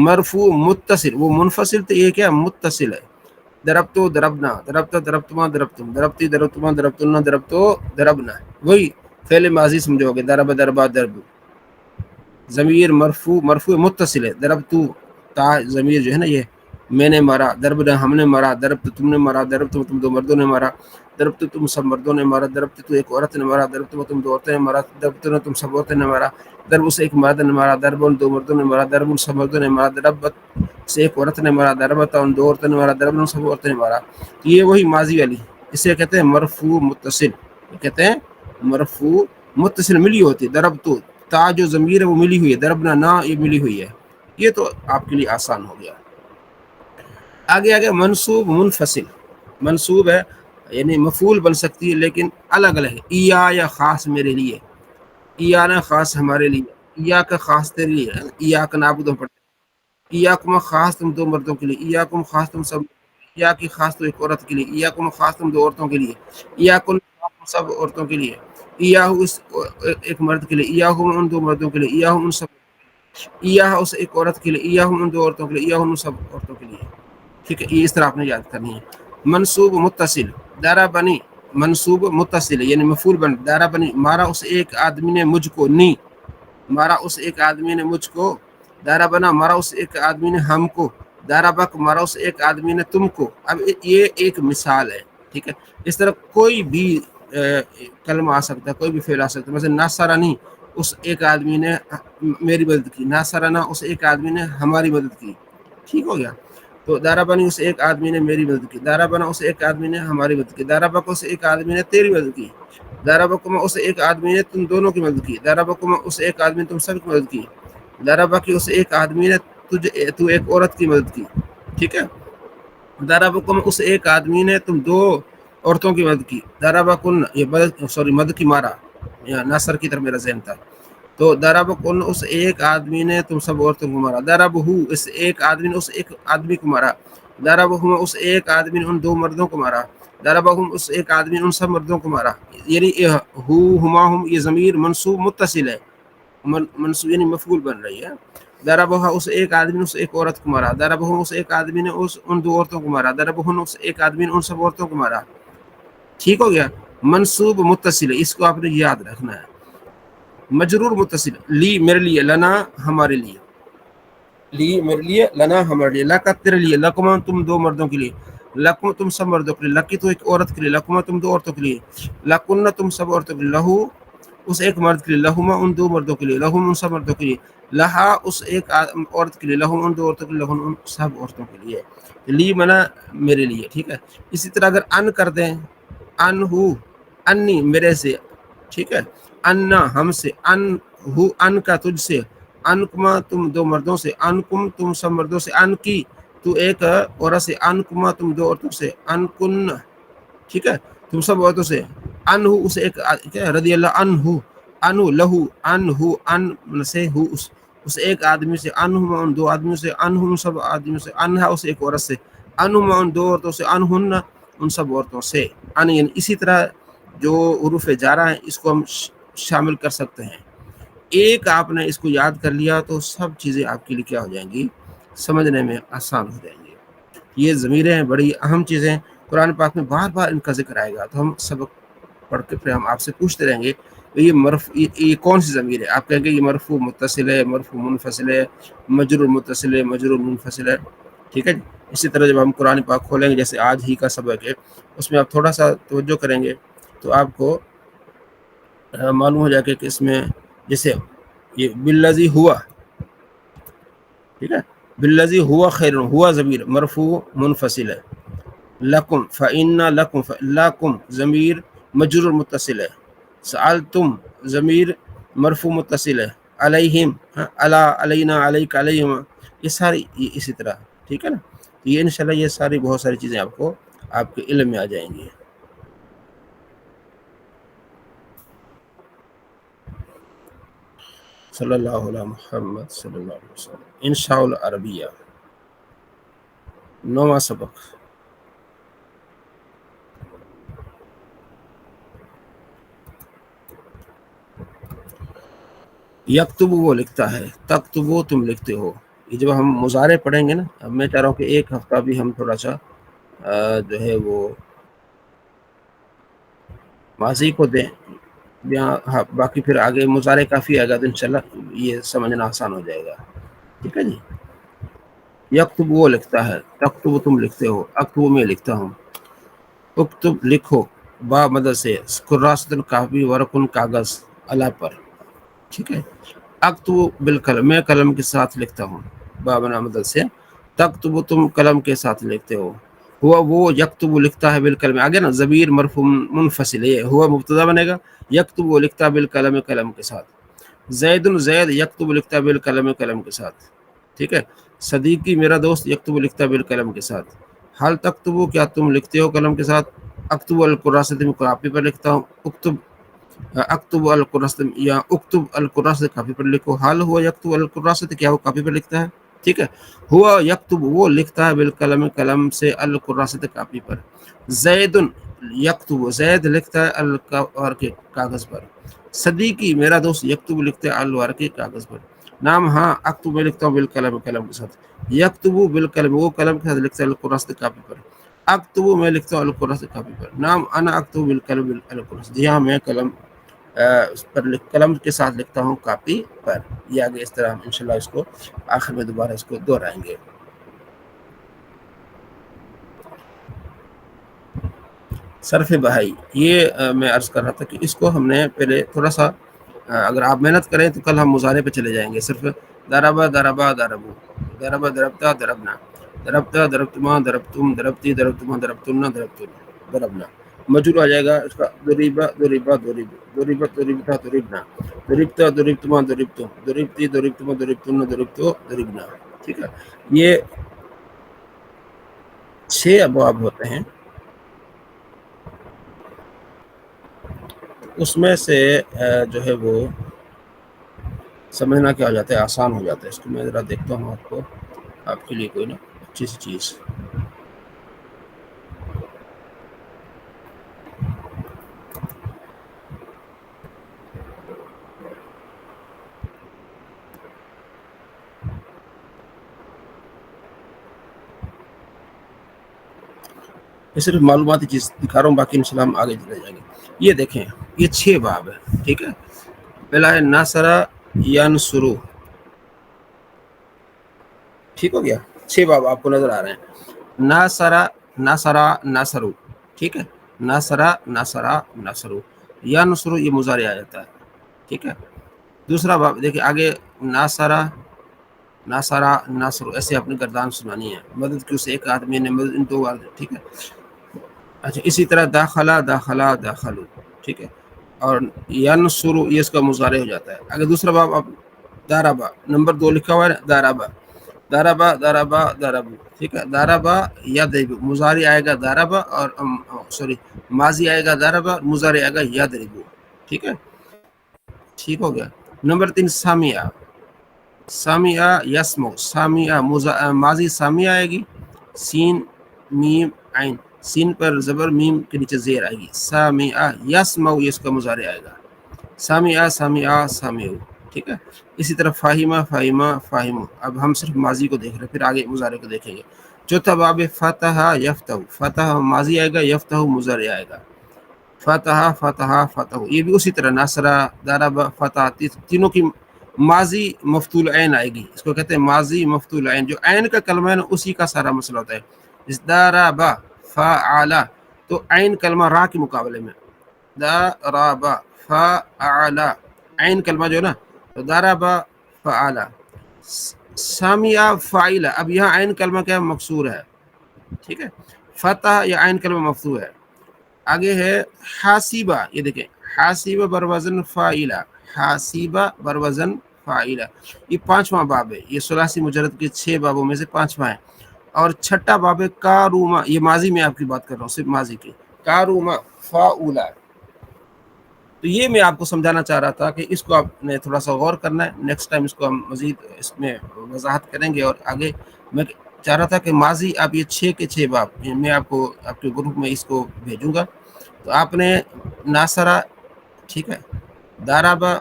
مرفوع متصل، وہ منفصل تو یہ کیا متصل ہے، ضربتو ضربنا، ضربتا ضربتما ضربتم، ضربتی ضربتما ضربتن ضربتو ضربنا، وہی فعل ماضی سمجھو گے، ضرب ضربا ضرب، ضمیر مرفوع، مرفوع متصل ہے، ضربتو تا ضمیر جو ہے نا یہ میں نے مارا، ضربنا ہم نے مارا، ضربت تم نے مارا، ضربت تم دو مردوں نے مارا، ضربت تم سب مردوں نے مارا، ضربت تو ایک عورت نے مارا، ضربت تم دو عورتیں نے مارا، ضربت تم سب عورتیں نے مارا، ضرب سے ایک مرد نے مارا، ضرب دو مردوں نے مارا، ضرب سب مردوں نے مارا، ضربت سے ایک عورت نے مارا، ضربت ان دو عورتوں نے مارا، ضرب سب عورتیں نے مارا۔ یہ وہی ماضی والی، اسے کہتے ہیں مرفوع متصل، کہتے ہیں مرفوع متصل، ملی ہوتی ہے، ضربت تا جو ضمیر ہے وہ ملی ہوئی ہے، ضربنا نا یہ ملی ہوئی ہے، یہ تو آپ کے لیے آسان ہو گیا۔ آگے آگے منصوب منفصل، منصوب ہے یعنی مفعول بن سکتی ہے لیکن الگ الگ ہے، ایا یا خاص میرے لیے، ایا نا خاص ہمارے لیے، ایا کا خاص تیرے لیے، ایا کا نابود ہم پڑھتے ہیں، ایا کم خاص تم دو مردوں کے لیے، ایا کم خاص تم سب، ایا کی خاص تو ایک عورت کے لیے، ایا کم خاص تم دو عورتوں کے لیے، ایا کن سب عورتوں کے لیے، ایا اس ایک مرد کے لیے، ایا ہم ان دو مردوں کے لیے، ایا ہم ان سب، ایا اس ایک عورت کے لیے، ایا ہم ان دو عورتوں کے لیے، ایا ہم ان سب عورتوں کے لیے۔ ٹھیک ہے، یہ اس طرح آپ نے یاد کرنی ہے۔ منصوب متصل، دارا بنی، منصوب متصل یعنی مفعول بن، دارا بنی مارا اس ایک آدمی نے مجھ کو، نی مارا اس ایک آدمی نے مجھ کو، دارا بنا مارا اس ایک آدمی نے ہم کو، دارا بک مارا اس ایک آدمی نے تم کو۔ اب یہ ایک مثال ہے، ٹھیک ہے، اس طرح کوئی بھی کلمہ آ سکتا ہے، کوئی بھی فعل آ سکتا ہے، مثلا ناصرانی اس ایک آدمی نے میری مدد کی، ناصرنا اس ایک آدمی نے ہماری مدد کی، ٹھیک ہو گیا۔ تو دارا بنی اس ایک آدمی نے میری مدد کی، دارا بنا اس ایک آدمی نے ہماری مدد کی، دارا بک اس ایک آدمی نے تیری مدد کی، دارا بکما اس ایک آدمی نے تم دونوں کی مدد کی، دارا بکما اس ایک آدمی نے تم سب کی مدد کی، دارا بکی اس ایک آدمی نے تو ایک عورت کی مدد کی، ٹھیک ہے، دارا بکما اس ایک آدمی نے تم دو عورتوں کی مدد کی، دارا بکن یہ مدد کی مارا، ناصر کی طرف میرا ذہن تھا، تو ضرب کن اس ایک آدمی نے تم سب عورتوں کو مارا، ضرب ہو اس ایک آدمی نے اس ایک آدمی کو مارا، ضرب ہم اس ایک آدمی نے ان دو مردوں کو مارا، ضرب ہم اس ایک آدمی نے ان سب مردوں کو مارا۔ یعنی ہو ہما ہم یہ ضمیر منصوب متصل ہے، منصوب یعنی مفعول بن رہی ہے۔ ضرب اس ایک آدمی نے اس ایک عورت کو مارا، ضرب ہم اس ایک آدمی نے ان دو عورتوں کو مارا، ضرب ہن اس ایک آدمی نے ان سب عورتوں کو مارا۔ ٹھیک ہو گیا، منصوب متصل ہے، اس کو آپ نے یاد رکھنا ہے۔ مجرور متصل، لی میرے لیے، لنا ہمارے لیے، لی میرے لیے، لنا ہمارے لیے، لکا تیرے لیے، لکما تم دو مردوں کے لیے، لکم تم سب مردوں کے لیے، لکی تو ایک عورت کے لیے، لکما تم دو عورتوں کے لیے، لکن تم سب عورتوں کے لیے، لہو اس ایک مرد کے لیے، لہما ان دو مردوں کے لیے، لہم ان سب مردوں کے لیے، لہا اس ایک عورت کے لیے، لہم ان دو عورتوں کے لیے، لہن ان سب عورتوں کے لیے۔ لی منا میرے لیے، ٹھیک ہے۔ اسی طرح اگر ان کر دیں، ان ہو، انی میرے سے، ٹھیک ہے، انا ہم سے، ان ہو ان کا تجھ سے، انکما تم دو مردوں سے، انکم تم سب مردوں سے، ان کی تو ایک عورت سے، انکما تم دو عورتوں سے، انکن، ٹھیک ہے، تم سب عورتوں سے، انہ اسے ایک کیا رضی اللہ عنہ، انہ لہو، انہ ان سے ہو اس ایک آدمی سے، انہم ان دو آدمیوں سے، انہم سب آدمیوں سے، انہا اس ایک عورت سے، انہم ان دو عورتوں سے، انہن ان سب عورتوں سے، ان یعنی اسی طرح جو حروف جارہ ہیں اس کو ہم شامل کر سکتے ہیں۔ ایک آپ نے اس کو یاد کر لیا تو سب چیزیں آپ کے لیے کیا ہو جائیں گی، سمجھنے میں آسان ہو جائیں گی۔ یہ ضمیریں ہیں، بڑی اہم چیزیں، قرآن پاک میں بار بار ان کا ذکر آئے گا، تو ہم سبق پڑھ کے پھر ہم آپ سے پوچھتے رہیں گے یہ یہ کون سی ضمیر ہے، آپ کہیں گے یہ مرفوع متصل ہے، مرفوع منفصل ہے، مجرور متصل ہے، مجرور منفصل ہے، ٹھیک ہے جی۔ اسی طرح جب ہم قرآن پاک کھولیں گے، جیسے آج ہی کا سبق ہے، اس میں آپ تھوڑا سا توجہ کریں گے تو آپ کو معلوم ہو جائے کہ اس میں جیسے یہ بالذی ہوا، ٹھیک ہے، بالذی ہوا خیر، ہوا ضمیر مرفوع منفصل ہے، لکم فإن لکم لکم ضمیر مجرور متصل ہے، سألتم ضمیر مرفوع متصل ہے، علیہم علی علینا علیک علیہم، یہ ساری اسی طرح، ٹھیک ہے نا۔ تو یہ انشاءاللہ یہ ساری بہت ساری چیزیں آپ کو آپ کے علم میں آ جائیں گی۔ صلی اللہ علیہ محمد صلی اللہ علیہ وسلم۔ انشاء العربیہ، 9واں سبق۔ یکتب وہ لکھتا ہے، تکتب وہ تم لکھتے ہو۔ یہ جب ہم مضارع پڑھیں گے نا، اب میں چاہ رہا ہوں کہ ایک ہفتہ بھی ہم تھوڑا سا جو ہے وہ ماضی کو دیں، ہاں، باقی پھر آگے مضارع کافی آئے گا تو انشاءاللہ یہ سمجھنا آسان ہو جائے گا، ٹھیک ہے جی۔ یکتب وہ لکھتا ہے، تکتب تم لکھتے ہو، اکتب میں لکھتا ہوں، اکتب لکھو، با مدد سے، کراست کافی ورقن کاغذ، اللہ پر، ٹھیک ہے۔ اکتب بالقلم، میں قلم کے ساتھ لکھتا ہوں، با بنا مدد سے، تکتب تم قلم کے ساتھ لکھتے ہو، ہوا وہ یکتب لکھتا ہے بالقلم، آگے نا ضمیر مرفوع منفصل ہے، ہوا مبتدا بنے گا، یکتب وہ لکھتا ہے بالقلم قلم کے ساتھ، زید زید یکتب لکھتا ہے بالقلم قلم کے ساتھ، ٹھیک ہے۔ صدیقی میرا دوست یکتب لکھتا ہے بالقلم کے ساتھ، حل تکتبو کیا تم لکھتے ہو قلم کے ساتھ، اکتب القراست میں کاپی پر لکھتا ہوں، اکتب اکتب القراست یا اکتب القراست کاپی پر لکھو، حل ہوا یکتب القراست کیا وہ کاپی پر لکھتا ہے، ٹھیک ہے۔ ہوا یکتب وہ لکھتا ہے بالقلم قلم سے، القراست کاپی پر، زید یکتب زید لکھتا ہے الورق کاغذ پر، صدیقی میرا دوست یکتب لکھتا ہے الورق کاغذ پر، نام ہاں اکتب میں لکھتا ہوں بالقلم قلم کے ساتھ، یکتب بالقلم وہ قلم کے ساتھ لکھتا ہے القراست کاپی پر، اکتب میں لکھتا ہوں القراست کاپی پر، نام انا اکتب بالقلم القراست، جی ہاں میں قلم پر قلم کے ساتھ لکھتا ہوں کاپی پر۔ یہ آگے اس طرح ہم انشاءاللہ اس کو آخر میں دوبارہ اس کو دہرائیں گے۔ صرف بہائی، یہ میں عرض کر رہا تھا کہ اس کو ہم نے پہلے تھوڑا سا اگر آپ محنت کریں تو کل ہم مظاہرے پہ چلے جائیں گے، صرف دربا دربا دربو، دربا دربتا دربنا، دربتا دربتما دربتم، دربتی دربتما دربتن دربتن دربنا، مجرور آ جائے گا اس کا، دریبا دریبا دریب، دریبت دریبتا دریبنا، دریبتا دریبتما دریبتم، دریبتی دریبتما دربتن دربتو دربنا، ٹھیک ہے۔ یہ 6 ابواب ہوتے ہیں، اس میں سے جو ہے وہ سمجھنا کیا ہو جاتا ہے، آسان ہو جاتا ہے۔ اس کو میں ذرا دیکھتا ہوں آپ کو، آپ کے لیے کوئی نا اچھی سی چیز، یہ صرف معلوماتی چیز دکھا رہا ہوں، باقی انشاءاللہ ہم آگے چلے جائیں گے۔ یہ دیکھیں، یہ 6 باب ہے، ٹھیک ہے۔ پہلا ہے ناصرہ ینصرو، ٹھیک ہو گیا، 6 باب آپ کو نظر آ رہے ہیں، ناصرہ ناصرہ ناصرو، ٹھیک ہے، ناصرہ ناصرہ ناصرو، ینصرو یہ مضارع آ جاتا ہے، ٹھیک ہے۔ دوسرا باب دیکھیں آگے، ناصرہ ناصرہ ناصرو، ایسے اپنی گردان سنانی ہے، مدد کی اسے ایک آدمی نے مدد ان 2 بار، ٹھیک ہے۔ اچھا اسی طرح داخلہ داخلہ داخلو، ٹھیک ہے، اور ینصرو یہ اس کا مضارع ہو جاتا ہے۔ اگر دوسرا باب اب داربا، نمبر 2 لکھا ہوا ہے داربا، داربا داربا داربو، ٹھیک ہے. داربا یضربو، مضارع آئے گا داربا اور سوری ماضی آئے گا داربا، مضارع آئے گا یضربو. ٹھیک ہے، ٹھیک ہو گیا. نمبر 3 سامعہ. سامعہ یسمع، سامعہ ماضی سامعہ آئے گی، سین میم عین، سین پر زبر، میم کے نیچے زیر آئے گی. سامعہ یسمع، یہ اس کا مضارع آئے گا. سامعہ سامعہ سامعو. ٹھیک ہے. اسی طرح فاہمہ فاہمہ فاہمو. اب ہم صرف ماضی کو دیکھ رہے ہیں، پھر آگے مضارع کو دیکھیں گے. چوتھا باب فتح یفتح. فتح ماضی آئے گا، یفتح مضارع آئے گا. فتح فتح فتح، یہ بھی اسی طرح نصرہ ضرب فتح، تینوں کی ماضی مفتول عین آئے گی. اس کو کہتے ہیں ماضی مفتول عین. جو عین کا کلمہ ہے نا، اسی کا سارا مسئلہ ہوتا ہے. ضرب فعل، تو عین کلمہ را کے مقابلے میں ضرب فعل، عین کلمہ جو ہے نا، تو ضرب فعل. سامعہ فاعل، اب یہاں عین کلمہ کیا مکسور ہے. ٹھیک ہے. فتح یا عین کلمہ مفتوح ہے. آگے ہے حاسبہ. یہ دیکھیں، حاسبہ بروزن فاعلہ، حاسبہ بروزن فاعلہ. یہ 5واں باب ہے. یہ ثلاثی مجرد کے 6 بابوں میں سے 5واں ہے. اور چھٹا باب ہے کاروما. یہ ماضی میں آپ کی بات کر رہا ہوں، صرف ماضی کی. کاروما فاعلہ. تو یہ میں آپ کو سمجھانا چاہ رہا تھا کہ اس کو آپ نے تھوڑا سا غور کرنا ہے. نیکسٹ ٹائم اس کو ہم مزید اس میں وضاحت کریں گے. اور آگے میں چاہ رہا تھا کہ ماضی آپ یہ 6 کے 6 باب میں آپ کو آپ کے گروپ میں اس کو بھیجوں گا. تو آپ نے ناصرہ، ٹھیک ہے، داربہ،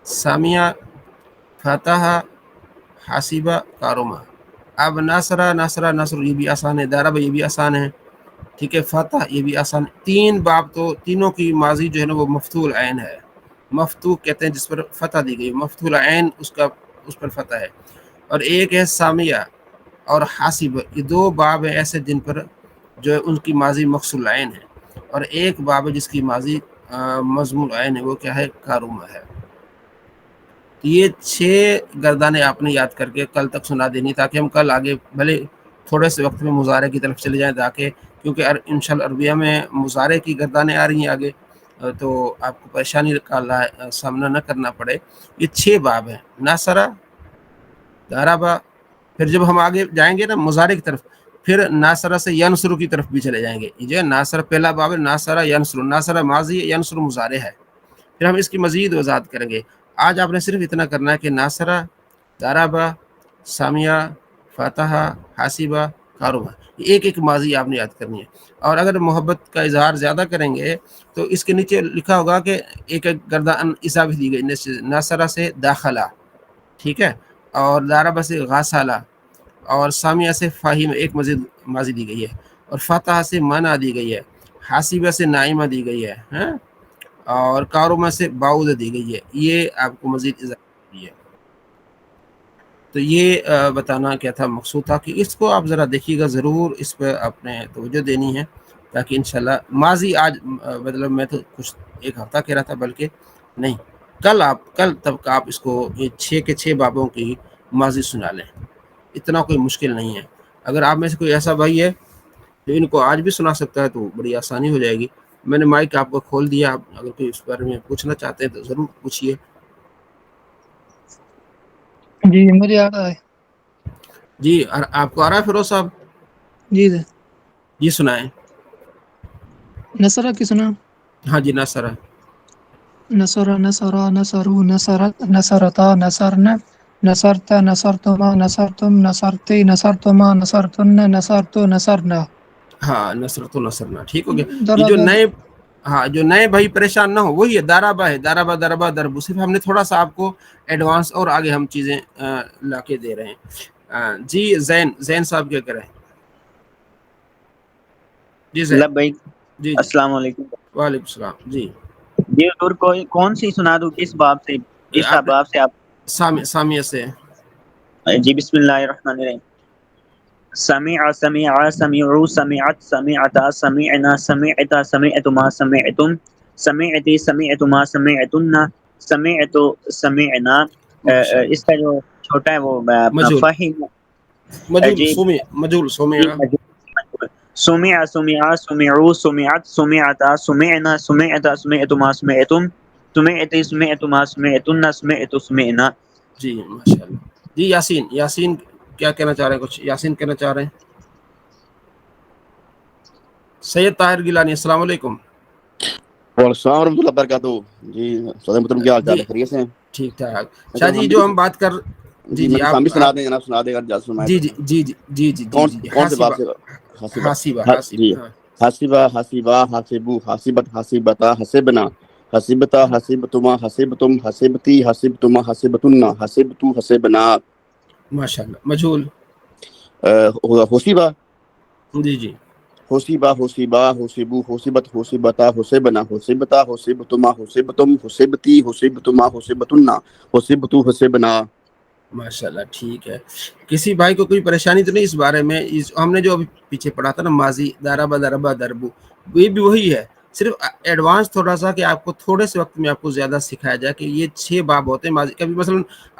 سامعہ، فتح، حاسبہ، کاروما. اب ناصرہ ناصرہ نصر یہ بھی آسان ہے، داربہ یہ بھی آسان ہے، ٹھیک ہے، فتح یہ بھی آسان. 3 باب تو تینوں کی ماضی جو ہے نا وہ مفتول عین ہے. مفتوح کہتے ہیں جس پر فتح دی گئی، مفتول عین اس پر فتح ہے. اور ایک ہے سامعہ اور حاسبہ. یہ 2 باب ہیں ایسے جن پر جو ہے ان کی ماضی مکسور عین ہے. اور ایک باب ہے جس کی ماضی مضمون عین ہے، وہ کیا ہے، کاروما ہے. یہ 6 گردانیں آپ نے یاد کر کے کل تک سنا دینی، تاکہ ہم کل آگے بھلے تھوڑے سے وقت میں مضارع کی طرف چلے جائیں، تاکہ کیونکہ انشاءاللہ عربیہ میں مضارع کی گردانیں آ رہی ہیں آگے، تو آپ کو پریشانی کا سامنا نہ کرنا پڑے. یہ 6 باب ہیں، ناصرہ، داربہ. پھر جب ہم آگے جائیں گے نا مضارع کی طرف، پھر ناصرہ سے ینصر کی طرف بھی چلے جائیں گے. یہ جو ہے ناصرہ پہلا باب ہے، ناصرہ ینصر. ناصرہ ماضی ہے، ینصر مضارع ہے. پھر ہم اس کی مزید وضاحت کریں گے. آج آپ نے صرف اتنا کرنا ہے کہ ناصرہ، داربہ، سامعہ، فتح، حاسبہ، کاروما، ایک ایک ماضی آپ نے یاد کرنی ہے. اور اگر محبت کا اظہار زیادہ کریں گے تو اس کے نیچے لکھا ہوگا کہ ایک ایک گردان اضافی دی گئی. ناصرہ سے داخلہ، ٹھیک ہے، اور داربہ سے غاسالہ، اور سامعہ سے فاہم، ایک مزید ماضی دی گئی ہے. اور فتح سے منع دی گئی ہے. حاسبہ سے نائمہ دی گئی ہے، ہاں، اور کاروما سے باؤد دی گئی ہے. یہ آپ کو مزید اضافہ ہے. تو یہ بتانا کیا تھا مقصود تھا کہ اس کو آپ ذرا دیکھیے گا ضرور، اس پہ آپ نے توجہ دینی ہے، تاکہ انشاءاللہ ماضی آج مطلب میں تو کچھ ایک ہفتہ کہہ رہا تھا، بلکہ نہیں، کل تک آپ اس کو یہ 6 کے 6 بابوں کی ماضی سنا لیں. اتنا کوئی مشکل نہیں ہے. اگر آپ میں سے کوئی ایسا بھائی ہے جو ان کو آج بھی سنا سکتا ہے تو بڑی آسانی ہو جائے گی. میں نے مائک آپ کو کھول دیا. آپ اگر کوئی اس بارے میں پوچھنا چاہتے ہیں تو ضرور پوچھیے. جی مجھے آ رہا ہے. جی آپ کو آ رہا ہے فیروز صاحب؟ جی سر. جی سنائیں. نصرہ کی سنا. ہاں جی ناصرہ. نصرہ نصرہ نصرو نصرت نصرتا نصرنا نصرت نصرتما نصرتم نصرتی نصرتما نصرتن نصرتو نصرنا. ہاں نصرت و نصرنا، ٹھیک ہو گیا. یہ جو ضرب نئے بھائی پریشان نہ ہو، وہی ہے داربہ ہے، داربہ دربہ دربو. صرف ہم نے تھوڑا سا آپ کو ایڈوانس اور آگے ہم چیزیں لا کے دے رہے ہیں. جی زین صاحب کیا کریں؟ جی زین. بھائی جی جی السلام علیکم. وعلیکم السلام. جی یہ اور کون سی سنا دوں، کس باب سے، کس آپ باب سے آپ؟ سامیہ سے. جی بسم اللہ الرحمن الرحیم. سمع سمع سمعوا سمعت سمعتا سمعنا سمعتا سمعتما سمعتم سمعتی سمعتما سمعتن سمعت سمعنا. اس کا جو چھوٹا ہے وہ اپنا فہم. مجول جی سومیہ. سمع سمع سمعوا سمعت سمعتا سمعنا سمعتا سمعتما سمعتم سمعتی سمعتما سمعتن سمعت سمعنا. جی ماشاء اللہ. جی یاسین. کیا کہنا چاہ رہے ہیں؟ کچھ یاسین کہنا چاہ رہے ہیں؟ سید طاہر گیلانی السلام علیکم. وعلیکم السلام ورحمۃ اللہ وبرکاتہ. جی سعودی محترم کیا حال چال جی ہے؟ خیریت سے ہیں؟ ٹھیک ٹھاک. شاہ جی جو ہم بات کر جی جی مطلب آپ سامنے سنا دیں جناب، سنا دیں اگر اجازت فرمائے جی تو. جی جی جی جی جی جی کون سے باب سے؟ حاسبہ جی ہاں حاسبہ حاسبہ حاسبو حاسبت حاسبتا حسبنا حسبتا حسبتما حسبتم حسبتی حسبتما حسبتن حسبتو حسبنا. ماشاء اللہ. مجھول حسیبہ جی جی حسیبہ حسیبہ حسیبو حسبت حسبتا حسبنا حسبتا حسبتما حسبتم حسبتی حسبتما حسبتن حسبتو حسبنا. ماشاء اللہ ٹھیک ہے. کسی بھائی کو کوئی پریشانی تو نہیں اس بارے میں؟ ہم نے جو ابھی پیچھے پڑھا تھا نا ماضی ضربہ ضربہ ضربو، یہ بھی وہی ہے، صرف ایڈوانس تھوڑا سا کہ آپ کو تھوڑے سے وقت میں آپ کو زیادہ سکھایا جائے کہ یہ 6 باب ہوتے ہیں ماضی. کبھی مثلا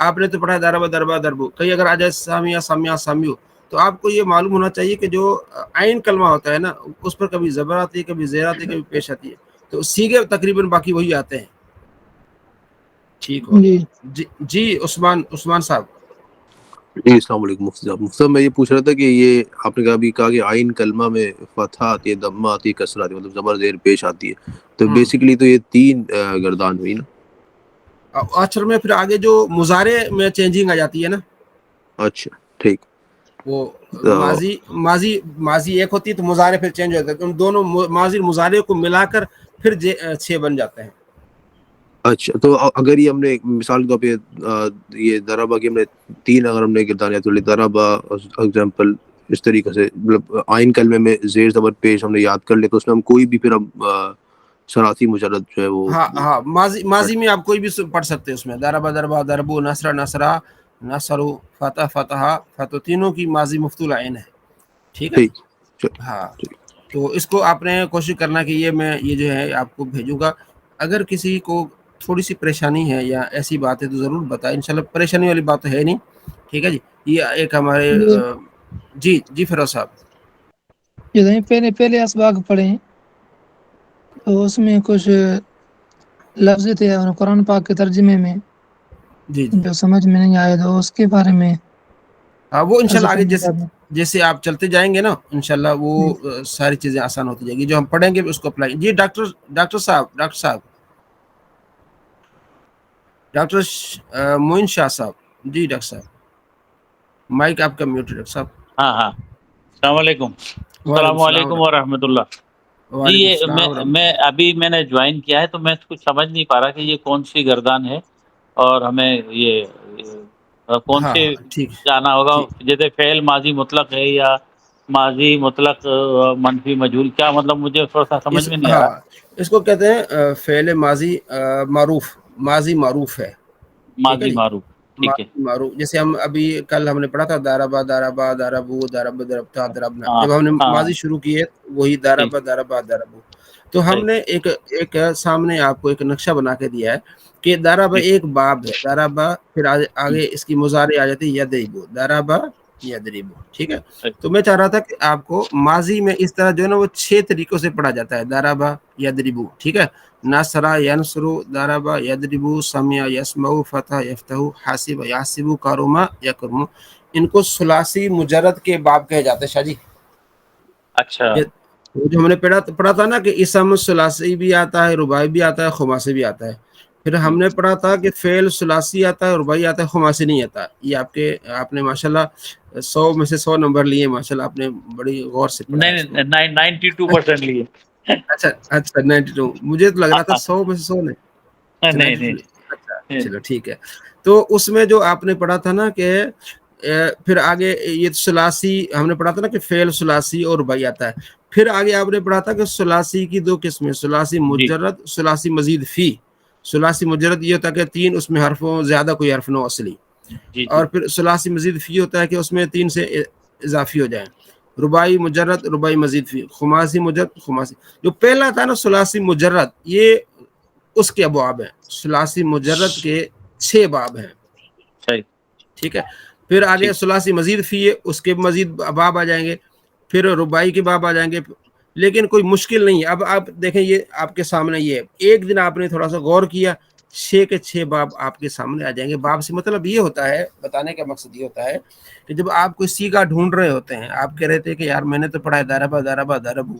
آپ نے تو پڑھا ضربہ ضربہ ضربو، کہیں اگر آ جائے سامیہ سامیہ سامیو، تو آپ کو یہ معلوم ہونا چاہیے کہ جو عین کلمہ ہوتا ہے نا اس پر کبھی زبر آتی ہے، کبھی زیر آتی ہے، کبھی پیش آتی ہے، تو سیگے تقریباً باقی وہی آتے ہیں. ٹھیک ہو جی جی عثمان صاحب. جی السلام علیکم مفتی صاحب. مفتی صاحب میں یہ پوچھ رہا تھا کہ یہ آپ نے کہا کہ عین کلمہ میں فتح آتی ہے، دمہ آتی ہے، کسر آتی ہے، مطلب زبر زیر پیش آتی ہے، تو بیسیکلی تو یہ 3 گردان ہوئی نا. اچھر میں پھر آگے جو مضارع میں چینجنگ آ جاتی ہے نا، اچھا ٹھیک. وہ ماضی ایک ہوتی ہے تو مضارع پھر چینج ہو جاتا ہے، ان دونوں ماضی مضارع کو ملا کر پھر 6 بن جاتے ہیں. اچھا تو اگر یہ ہم نے مثال کے طور پہ یہ ضربہ کی ہم نے 3 اگر ہم نے گردان یا تو ضربہ ایگزامپل اس طریقے سے مطلب عین کلمے میں زیر زبر پیش ہم نے یاد کر لے تو اس میں ہم کوئی بھی پھر اب صراحی مجرد جو ہے وہ ہاں ماضی میں آپ کوئی بھی پڑھ سکتے ہیں. اس میں ضربہ ضربہ ضربو، نصر نصرا، نصرو، فتح فتح فتح، تینوں کی ماضی مفتول عین ہے. ٹھیک ہے. ٹھیک. ہاں تو اس کو آپ نے کوشش کرنا کہ یہ جو ہے آپ کو بھیجوں گا. اگر کسی کو تھوڑی سی پریشانی ہے یا ایسی بات ہے تو ضرور بتائیں، انشاءاللہ پریشانی والی بات تو ہے نہیں. ٹھیک ہے جی. یہ ایک ہمارے جی فیروز صاحب. یہ پہلے اسباق پڑھے ہیں تو اس میں کچھ لفظ تھے اور قرآن پاک کے ترجمے میں جی جی جو سمجھ میں نہیں آئے تو اس کے بارے میں ہاں وہ انشاءاللہ آگے کرنا چاہتے ہیں. جیسے آپ چلتے جائیں گے نا انشاءاللہ وہ ساری چیزیں آسان ہوتی جائیں گی. جو ہم پڑھیں گے اس کو اپلائی. جی ڈاکٹر صاحب ڈاکٹر معین شاہ صاحب. جی ڈاکٹر صاحب مائک آپ کا میوٹ ہے ڈاکٹر صاحب. ہاں السلام علیکم. السلام علیکم ورحمۃ اللہ. جی وعلیکم یہ السلام ورحمۃ میں نے جوائن کیا ہے تو میں کچھ سمجھ نہیں پا رہا کہ یہ کون سی گردان ہے اور ہمیں یہ کون ہاں سے ہاں ٹھیک جانا ہوگا. ٹھیک جیسے فعل ماضی مطلق ہے یا ماضی مطلق منفی مجہول، کیا مطلب مجھے تھوڑا سا سمجھ میں نہیں آ رہا. اس کو کہتے ہیں فعل ماضی ماضی معروف ہے. ٹھیک ہے ماضی جی. معروف. ٹھیک ہے. معروف جیسے ہم ابھی کل ہم نے پڑھا تھا ضربہ ضربہ ضربو ضرب ضربتا ضربنا، ہاں جب ہم نے ہاں ماضی شروع کی ہے وہی ٹھیک. ضربہ ضربہ ضربو. تو ہم صحیح. نے ایک سامنے آپ کو ایک نقشہ بنا کے دیا ہے کہ ضربہ ٹھیک. ایک باب ہے، ضربہ پھر آگے اس کی مضارع آ جاتی ہے یضربو، ضربہ یضربو. ٹھیک ہے. صحیح. تو میں چاہ رہا تھا کہ آپ کو ماضی میں اس طرح جو ہے نا وہ 6 طریقوں سے پڑھا جاتا ہے. ضربہ یضربو. ٹھیک ہے. نصرہ ینصرو، ضربہ یضربو، سمع یسمع، فتح یفتح، حاسب یحسب، کرما یکرم. ان کو ثلاثی مجرد کے باب کہے جاتے ہیں. شاہ جی اچھا. جو ہم نے پڑھا تھا نا کہ اسم ثلاثی بھی آتا ہے، رباعی بھی آتا ہے، خماسی بھی آتا ہے. پھر ہم نے پڑھا تھا کہ فعل ثلاثی آتا ہے، رباعی آتا ہے، خماسی نہیں آتا. یہ آپ نے ماشاءاللہ 100 میں سے 100 نمبر لیے. ماشاءاللہ آپ نے بڑی غور سے پڑھا ہے اس کو. نہیں 92% لیے. اچھا 92. مجھے تو لگ رہا تھا 100 میں سے 100 نے. اچھا نہیں 92. اچھا چلو ٹھیک ہے. تو اس میں جو آپ نے پڑھا تھا نا کہ پھر آگے یہ ثلاثی ہم نے پڑھا تھا نا کہ فعل ثلاثی اور رباعی آتا ہے. پھر آگے آپ نے پڑھا تھا کہ ثلاثی کی 2 قسمیں، ثلاثی جی مجرد، ثلاثی مزید فی. ثلاثی مجرد یہ ہوتا ہے کہ 3 اس میں حرفوں زیادہ کوئی حرف نہ ہو اصلی، جی اور پھر ثلاثی مزید فی ہوتا ہے کہ اس میں 3 سے اضافی ہو جائیں. رباعی مجرد، رباعی مزید فی، خماسی مجرد، خماسی. جو پہلا تھا نا ثلاثی مجرد، یہ اس کے ابواب ہیں. ثلاثی مجرد کے 6 باب ہیں. صحیح. ٹھیک ہے. پھر آگے ٹھیک. ثلاثی مزید فی ہے، اس کے مزید باب آ جائیں گے. پھر رباعی کے باب آ جائیں گے. لیکن کوئی مشکل نہیں ہے. اب آپ دیکھیں یہ آپ کے سامنے یہ ایک دن آپ نے تھوڑا سا غور کیا، 6 کے 6 باب آپ کے سامنے آ جائیں گے. باب سے مطلب یہ ہوتا ہے, بتانے کا مقصد یہ ہوتا ہے کہ جب آپ کوئی سیگا ڈھونڈ رہے ہوتے ہیں, آپ کہہ رہے تھے کہ یار میں نے تو پڑھا ہے ضربہ ضربہ ضربو,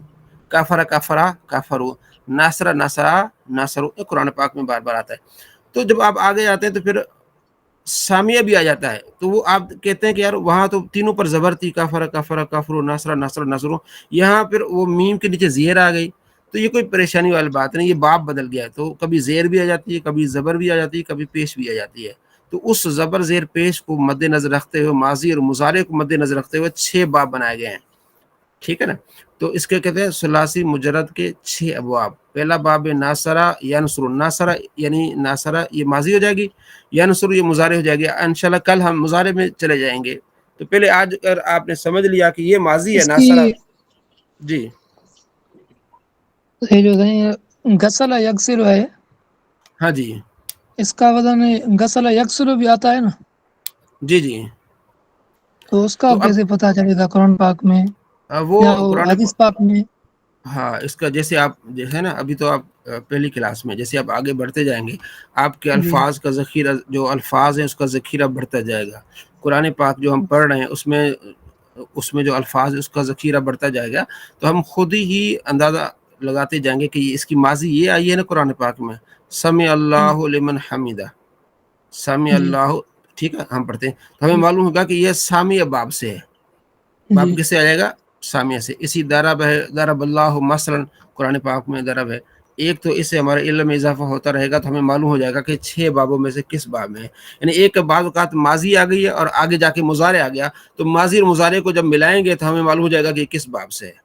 کفرا کفرا کفرو, ناصرہ نصرہ ناصرو, قرآن پاک میں بار بار آتا ہے. تو جب آپ آگے آتے ہیں تو پھر سامیہ بھی آ جاتا ہے, تو وہ آپ کہتے ہیں کہ یار وہاں تو تینوں پر زبر تھی, کفرا کفرا کفرو, ناصرہ نصرہ نصرو, یہاں پھر وہ میم کے نیچے زیر آ گئی. تو یہ کوئی پریشانی والی بات نہیں, یہ باب بدل گیا ہے. تو کبھی زیر بھی آ جاتی ہے, کبھی زبر بھی آ جاتی ہے, کبھی پیش بھی آ جاتی ہے. تو اس زبر زیر پیش کو مد نظر رکھتے ہوئے, ماضی اور مضارع کو مد نظر رکھتے ہوئے 6 باب بنائے گئے ہیں. ٹھیک ہے نا. تو اس کے کہتے ہیں ثلاثی مجرد کے 6 ابواب. پہلا باب ناصرہ ینصر, ناصرہ یعنی ناصرہ یہ ماضی ہو جائے گی, ینصر یہ مضارع ہو جائے گی. انشاءاللہ کل ہم مضارع میں چلے جائیں گے. تو پہلے آج اگر آپ نے سمجھ لیا کہ یہ ماضی ہے اس کی ناصرہ. جی یہ جو ہے غسل یغسل ہے, ہاں جی, اس کا وزن غسل یغسل بھی آتا ہے نا, جی جی. تو اس کا تو اب کیسے پتہ چلے گا قرآن پاک میں وہ یا وہ قرآن حدیث پاک میں؟ ہاں, اس کا جیسے آپ جو ہے نا, ابھی تو آپ پہلی کلاس میں, جیسے آپ آگے بڑھتے جائیں گے آپ کے جی الفاظ کا ذخیرہ, جو الفاظ ہیں اس کا ذخیرہ بڑھتا جائے گا. قرآن پاک جو ہم پڑھ رہے ہیں اس میں جو الفاظ ہے اس کا ذخیرہ بڑھتا جائے گا. تو ہم خود ہی اندازہ لگاتے جائیں گے کہ اس کی ماضی یہ آئی ہے نا قرآن پاک میں, سمع اللہ لمن حمیدہ, سمع جی اللہ. ٹھیک ہے, ہم پڑھتے ہیں تو ہمیں معلوم ہوگا کہ یہ سامیہ باب سے ہے. باب جی کس سے آ جائے گا؟ سامیہ سے. اسی ضرب ہے, ضرب اللہ مثلا قرآن پاک میں ضرب ہے. ایک تو اس سے ہمارے علم میں اضافہ ہوتا رہے گا, تو ہمیں معلوم ہو جائے گا کہ 6 بابوں میں سے کس باب میں ہے. یعنی ایک بعض اوقات ماضی آ گئی ہے اور آگے جا کے مضارع آ گیا, تو ماضی اور مضارع کو جب ملائیں گے تو ہمیں معلوم ہو جائے گا کہ کس باب سے ہے.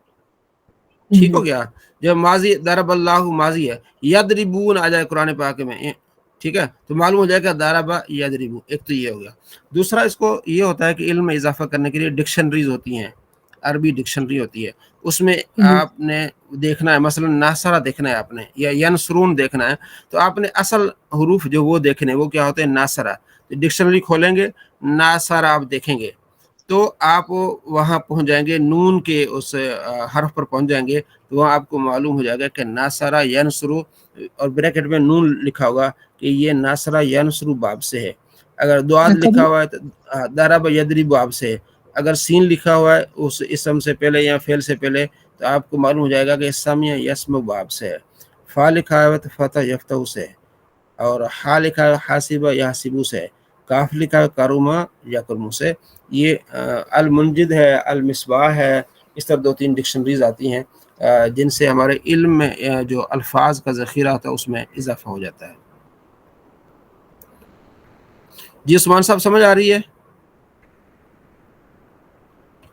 ٹھیک ہو گیا. جب ماضی ضرب اللہ ماضی ہے, یضربون آ جائے قرآن پاک میں, ٹھیک ہے, تو معلوم ہو جائے گا ضرب یضرب. ایک تو یہ ہو گیا. دوسرا اس کو یہ ہوتا ہے کہ علم میں اضافہ کرنے کے لیے ڈکشنریز ہوتی ہیں, عربی ڈکشنری ہوتی ہے. اس میں جی آپ نے دیکھنا ہے, مثلا ناصرہ دیکھنا ہے آپ نے, یا ینصرون دیکھنا ہے, تو آپ نے اصل حروف جو وہ دیکھنے, وہ کیا ہوتے ہیں؟ ناصرہ. ڈکشنری کھولیں گے, ناصرہ آپ دیکھیں گے, تو آپ وہاں پہنچ جائیں گے, نون کے اس حرف پر پہنچ جائیں گے, تو وہاں آپ کو معلوم ہو جائے گا کہ ناصرہ ینصرو, اور بریکٹ میں نون لکھا ہوگا کہ یہ ناصرہ ینصرو باب سے ہے. اگر دعاد کبھی لکھا ہوا ہے تو ضرب یضرب باب سے ہے. اگر سین لکھا ہوا ہے اس اسم سے پہلے یا فعل سے پہلے, تو آپ کو معلوم ہو جائے گا کہ سمع یسمع باب سے ہے. فا لکھا ہوا ہے تو فتح یفتح سے ہے, اور ہا لکھا ہے حاسبہ یحسبو سے ہے, کاف لکھا ہے کرما یا کرمو سے. یہ المنجد ہے, المصباح ہے, اس طرح 2-3 ڈکشنریز آتی ہیں جن سے ہمارے علم میں جو الفاظ کا ذخیرہ ہوتا ہے اس میں اضافہ ہو جاتا ہے. جی عثمان صاحب سمجھ آ رہی ہے؟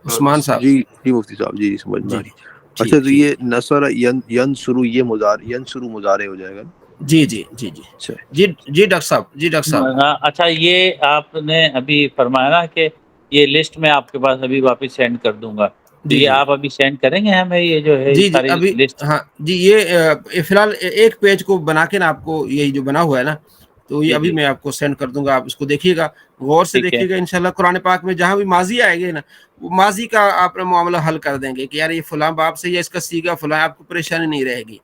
عثمان صاحب. جی جی مفتی صاحب, جی سمجھ میں جی آ رہی. اچھا, ٹھیک تو ٹھیک. یہ نصر ینصرو یہ ینصرو مضارع ہو جائے گا. جی جی جی جی اچھا جی جی ڈاکٹر صاحب, جی ڈاکٹر صاحب. اچھا, یہ آپ نے ابھی فرمایا نا کہ یہ لسٹ میں آپ کے پاس ابھی واپس سینڈ کر دوں گا, تو جی یہ جی آپ ابھی سینڈ کریں گے ہمیں یہ جو ہے جی جی ساری ابھی لسٹ؟ ہاں جی, یہ فی الحال ایک پیج کو بنا کے نا آپ کو, یہ جو بنا ہوا ہے نا, تو یہ جی ابھی جی میں آپ کو سینڈ کر دوں گا. آپ اس کو دیکھیے گا, غور سے ٹھیک ہے دیکھیے گا. انشاءاللہ قرآن پاک میں جہاں بھی ماضی آئے گی نا, وہ ماضی کا آپ معاملہ حل کر دیں گے کہ یار یہ فلاں باب سے, یا اس کا سیگا فلاں, آپ کو پریشانی نہیں رہے گی.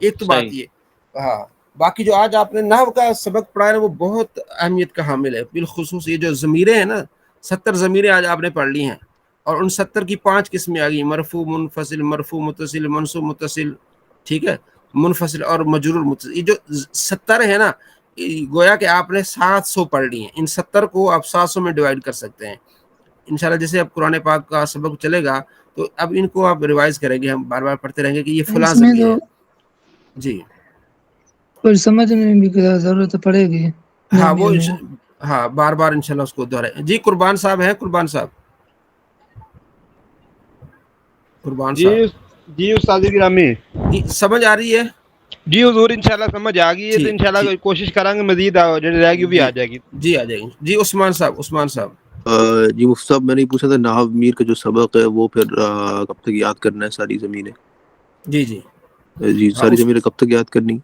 ایک تو صحیح. بات یہ. ہاں, باقی جو آج آپ نے نحو کا سبق پڑھا ہے وہ بہت اہمیت کا حامل ہے. بالخصوص یہ جو ضمیریں ہیں نا, 70 ضمیریں آج آپ نے پڑھ لی ہیں, اور ان 70 کی 5 قسمیں آ گئی, مرفوع منفصل, مرفوع متصل, منصوب متصل, ٹھیک ہے, منفصل اور مجرور متصل. یہ جو 70 ہے نا, گویا کہ آپ نے 700 پڑھ لی ہیں. ان 70 کو آپ 700 میں ڈیوائڈ کر سکتے ہیں انشاءاللہ. جیسے اب قرآن پاک کا سبق چلے گا تو اب ان کو آپ ریوائز کریں گے, ہم بار بار پڑھتے رہیں گے کہ یہ فلاں اس میں ضمیر تو ہے. جی کچھ سمجھنے میں بھی ضرورت پڑے گی. ہاں, وہ میں ہاں بار بار انشاءاللہ اس کو دہرائیں. جی قربان صاحب ہیں, قربان صاحب, قربان جی صاحب. جی استاد گرامی, جی سمجھ آ رہی ہے؟ جی حضور انشاءاللہ سمجھ آ گئی ہے, تو ٹھیک انشاءاللہ ٹھیک. کوشش کریں گے مزید رہ گی بھی جی آ جائے گی. جی آ جائیں گے. جی عثمان صاحب, عثمان صاحب. جی مفتی صاحب, میں نے پوچھا تھا نحو میر کا جو سبق ہے وہ پھر کب تک یاد کرنا ہے ساری زمینیں؟ جی جی جی ہاں, ساری زمینیں کب تک یاد کرنی؟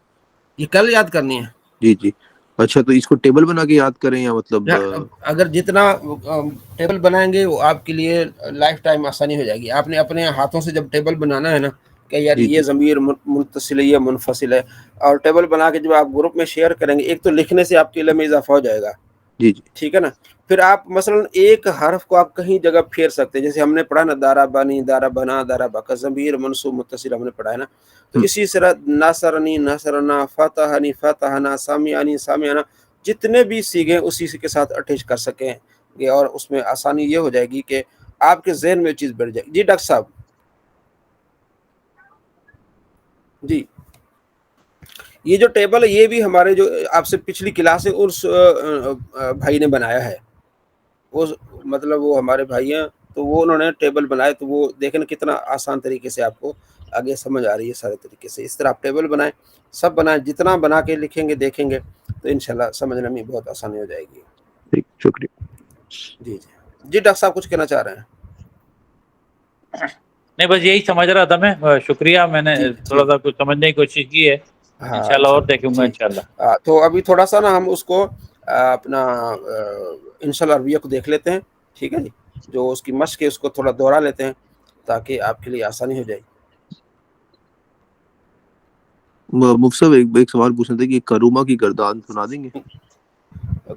یہ کل یاد کرنی ہے. جی جی. اچھا, تو اس کو ٹیبل بنا کے یاد کریں یا مطلب اگر جتنا ٹیبل بنائیں گے وہ آپ کے لیے لائف ٹائم آسانی ہو جائے گی. آپ نے اپنے ہاتھوں سے جب ٹیبل بنانا ہے نا, کہ یار جی یہ ضمیر متصل ہے، یہ منفصل ہے. اور ٹیبل بنا کے جب آپ گروپ میں شیئر کریں گے، ایک تو لکھنے سے آپ کے علم میں اضافہ ہو جائے گا. جی جی ٹھیک ہے نا. پھر آپ مثلا ایک حرف کو آپ کہیں جگہ پھیر سکتے ہیں، جیسے ہم نے پڑھا نا دارا بنی، دارا بنا، دارا بکا، ضمیر منصوب متصل ہم نے پڑھا ہے نا. تو اسی طرح ناصرنی، ناصرنا، فتحنی، فتحنا، سامیانی، سامیانا، جتنے بھی سیگے اسی کے ساتھ اٹیچ کر سکیں گے، اور اس میں آسانی یہ ہو جائے گی کہ آپ کے ذہن میں چیز بیٹھ جائے گی. جی ڈاکٹر صاحب. جی یہ جو ٹیبل ہے یہ بھی ہمارے جو آپ سے پچھلی کلاس ہے اس بھائی نے بنایا ہے. وہ مطلب وہ ہمارے بھائی ہیں، تو وہ انہوں نے ٹیبل بنائے، تو وہ دیکھیں کتنا آسان طریقے سے آپ کو آگے سمجھ آ رہی ہے سارے طریقے سے. اس طرح آپ ٹیبل بنائیں، سب بنائیں، جتنا بنا کے لکھیں گے دیکھیں گے تو انشاءاللہ سمجھنے میں بہت آسانی ہو جائے گی. ٹھیک، شکریہ. جی جی جی ڈاکٹر صاحب کچھ کہنا چاہ رہے ہیں؟ نہیں بس یہی سمجھ رہا تھا میں. شکریہ، میں نے جی تھوڑا ٹھیک. سا کچھ سمجھنے کی کوشش کی ہے. ہاں انشاءاللہ اور انشاءاللہ دیکھوں گا ٹھیک. انشاءاللہ. تو ابھی تھوڑا سا نا ہم اس کو اپنا انشاءاللہ عربیہ کو دیکھ لیتے ہیں. ٹھیک ہے جی. جو اس کی مشق ہے اس کو تھوڑا دوہرا لیتے ہیں تاکہ آپ کے لیے آسانی ہو جائے. مفتی صاحب ایک سوال پوچھنا تھا کہ کروما کی گردان سنا دیں گے؟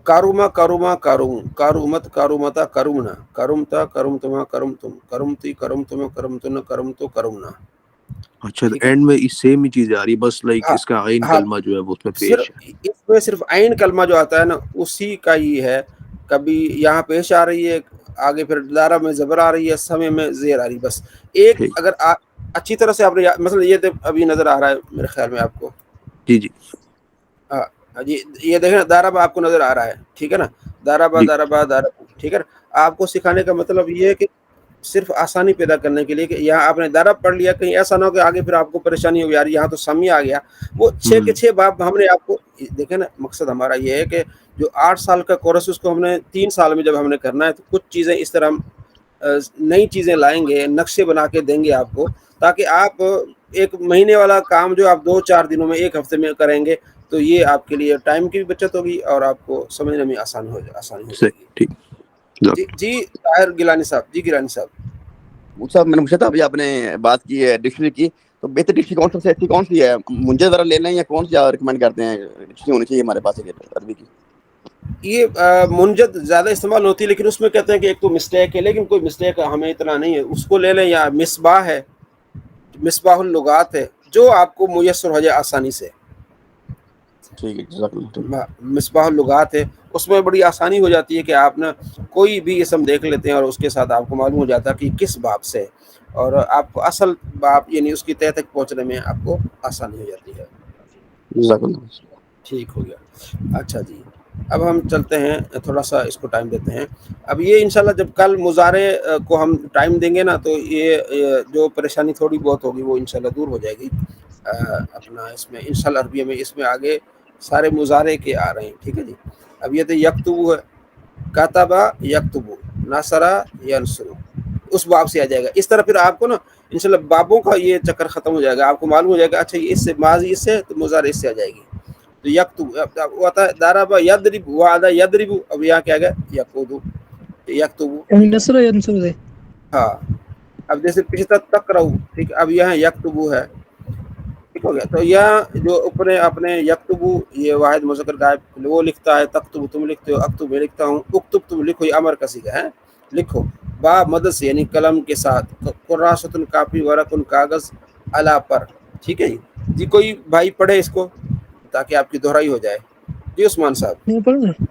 کاروما، کاروما، کاروم، کارومت، کارومتا، کرومنا، کرومتا، کرومتما، کرمتم، کرمتی، کرمتم، کرمتن، کرمتو، کرمنا. اچھا، ٹھیک ہے. اینڈ میں سیم ہی چیزیں آ رہی، بس لائک ہاں اس کا عین ہاں کلمہ جو ہے وہ اس میں صرف پیش ہے. اس میں صرف عین کلمہ جو آتا ہے نا اسی کا ہی ہے. کبھی یہاں پیش آ رہی ہے، آگے پھر دارا میں زبر آ رہی ہے، سمے میں زیر آ رہی. بس ایک ٹھیک. اگر اچھی طرح سے آپ نے مثلا یہ ابھی نظر آ رہا ہے میرے خیال میں آپ کو. جی جی جی یہ دیکھیں دارابا آپ کو نظر آ رہا ہے. ٹھیک ہے نا. دارابا، جی دارابا، دارابا. ٹھیک ہے نا. آپ کو سکھانے کا مطلب یہ ہے کہ صرف آسانی پیدا کرنے کے لیے کہ یہاں آپ نے دارب پڑھ لیا، کہیں ایسا نہ ہو کہ آگے پھر آپ کو پریشانی ہو یار یہاں تو سمی آ گیا. وہ 6 کے 6 باب ہم نے آپ کو دیکھیں نا. مقصد ہمارا یہ ہے کہ جو 8 سال کا کورس اس کو ہم نے 3 سال میں جب ہم نے کرنا ہے تو کچھ چیزیں اس طرح ہم نئی چیزیں لائیں گے، نقشے بنا کے دیں گے آپ کو، تاکہ آپ ایک مہینے والا کام جو آپ 2-4 دنوں میں، ایک ہفتے میں کریں گے تو یہ آپ کے لیے ٹائم کی بھی بچت ہوگی اور آپ کو سمجھنے میں آسانی ہو جائے صحیح. گی. ٹھیک. جی جی طاہر گیلانی صاحب. جی گیلانی صاحب. صاحب میں نے پوچھا تھا ابھی آپ نے بات کی ہے ڈکشنری کی، تو بہتر ڈکشنری کون سب سے اچھی کون سی ہے؟ مجھے ذرا لے لیں یا کون سی ریکمینڈ کرتے ہیں ڈکشنری ہونی چاہیے ہمارے پاس عربی کی؟ یہ منجد زیادہ استعمال ہوتی ہے، لیکن اس میں کہتے ہیں کہ ایک تو مسٹیک ہے، لیکن کوئی مسٹیک ہمیں اتنا نہیں ہے. اس کو لے لیں. یا مصباح ہے، مصباح اللغات ہے، جو آپ کو میسر ہو جائے آسانی سے. ٹھیک ہے، جزاک اللہ. مصباح اللغات ہے، اس میں بڑی آسانی ہو جاتی ہے کہ آپ نا کوئی بھی اسم دیکھ لیتے ہیں اور اس کے ساتھ آپ کو معلوم ہو جاتا ہے کہ کس باب سے، اور آپ کو اصل باب یعنی اس کی تہ تک پہنچنے میں آپ کو آسانی ہو جاتی ہے. جزاک اللہ. ٹھیک ہو گیا. اچھا جی. اب ہم چلتے ہیں، تھوڑا سا اس کو ٹائم دیتے ہیں. اب یہ انشاءاللہ جب کل مضارع کو ہم ٹائم دیں گے نا تو یہ جو پریشانی تھوڑی بہت ہوگی وہ انشاءاللہ دور ہو جائے گی. اپنا اس میں انشاءاللہ عربیہ میں اس میں آگے سارے مضارع کے آ رہے ہیں. ٹھیک ہے جی. اب یہ تو یکتبو ہے، کاتبا یکتبو، نصرا ینصرو، اس باب سے آ جائے گا. اس طرح پھر آپ کو نا انشاءاللہ بابوں کا یہ چکر ختم ہو جائے گا. آپ کو معلوم ہو جائے گا اچھا یہ اس سے ماضی اس سے تو مضارع اس سے آ جائے گی. تو یکتب ہوتا ہے دارابا یدرب، وعدہ یدرب. اب یہاں کیا گیا یقودو، یکتبو. نصر ینصر دے. ہاں. اب جیسے پچھتا تقرؤ، ٹھیک. اب یہاں یکتبو ہے. ٹھیک ہو گیا. تو یہاں جو اوپر اپنے یکتبو یہ واحد مذکر غائب وہ لکھتا ہے، تکتب تم لکھتے ہو، اکتب میں لکھتا ہوں، اکتب تم لکھو، یہ امر کا صیغہ ہے، لکھو. با مدد سے یعنی قلم کے ساتھ، قراصۃ کاپی، ورق کاغذ، علا پر. ٹھیک ہے جی. جی کوئی بھائی پڑھے اس کو تاکہ آپ کی دہرائی ہو جائے. جی عثمان صاحب. نہیں پڑھ رہے.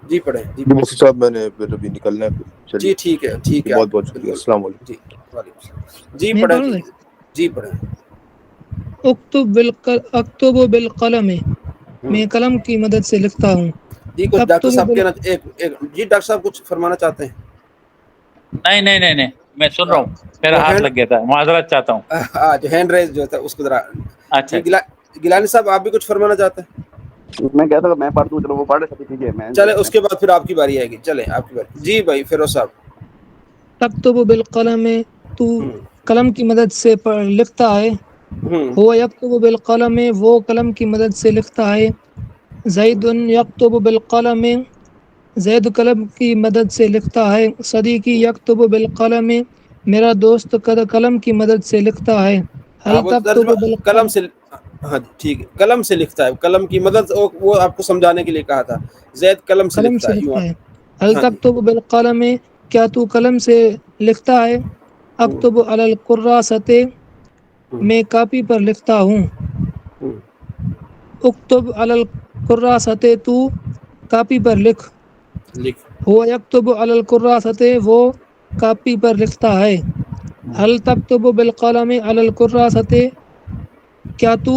جی پڑھیں. جی جی مفتی صاحب میں نے پھر ابھی نکلنا ہے پھر. چلیے جی ٹھیک ہے ٹھیک ہے. بہت آپ بہت شکریہ. بالکل. السلام علیکم. جی وعلیکم السلام. جی نہیں پڑھیں. پڑھ جی رہے. جی پڑھیں. اکتب بالقلم، میں قلم کی مدد سے لکھتا ہوں. جی کچھ ڈاکٹر اکتب صاحب کہنا جی ڈاکٹر صاحب کچھ فرمانا چاہتے ہیں؟ نہیں میں سن رہا ہوں. میرا وہ ہاتھ ہینڈ لگ گیا تھا، معذرت چاہتا ہوں. جو ہینڈ ریز جو تھا اس کو ذرا. اچھا جی گیلانی صاحب آپ بھی کچھ فرمانا چاہتے ہیں؟ میں کہتا ہوں میں پڑھ دوں، چلو وہ پڑھ رہے تھے. ٹھیک ہے، چلے اس کے بعد پھر آپ کی باری آئے گی. چلیں آپ کی باری. جی بھائی فیروز صاحب. تکتب بالقلم، تو قلم کی مدد سے لکھتا ہے. ہو یکتب بالقلم، وہ قلم کی مدد سے لکھتا ہے. زید یکتب بالقلم، زید قلم کی مدد سے لکھتا ہے. صدیقی یکتب بالقلم، میرا دوست قلم کی مدد سے لکھتا ہے. حل وہ تکتب ترجمہ قلم بالقلم سے، ہاں جی ٹھیک ہے، قلم سے لکھتا ہے، قلم کی مدد وہ آپ کو سمجھانے کے لیے کہا تھا. زید قلم سے قلم لکھتا سے ہے، یوں لکھتا ہے. حل ہاں جی. تکتب بالقلم کیا تو قلم سے لکھتا ہے؟ اکتب علی القراصۃ میں کاپی پر لکھتا ہوں. اکتب علی القراصۃ تو کاپی پر لکھ. لکھ. هو یکتب علی القراصۃ وہ کاپی پر لکھتا ہے. حل تکتب بالقلم علی القراصۃ کیا تو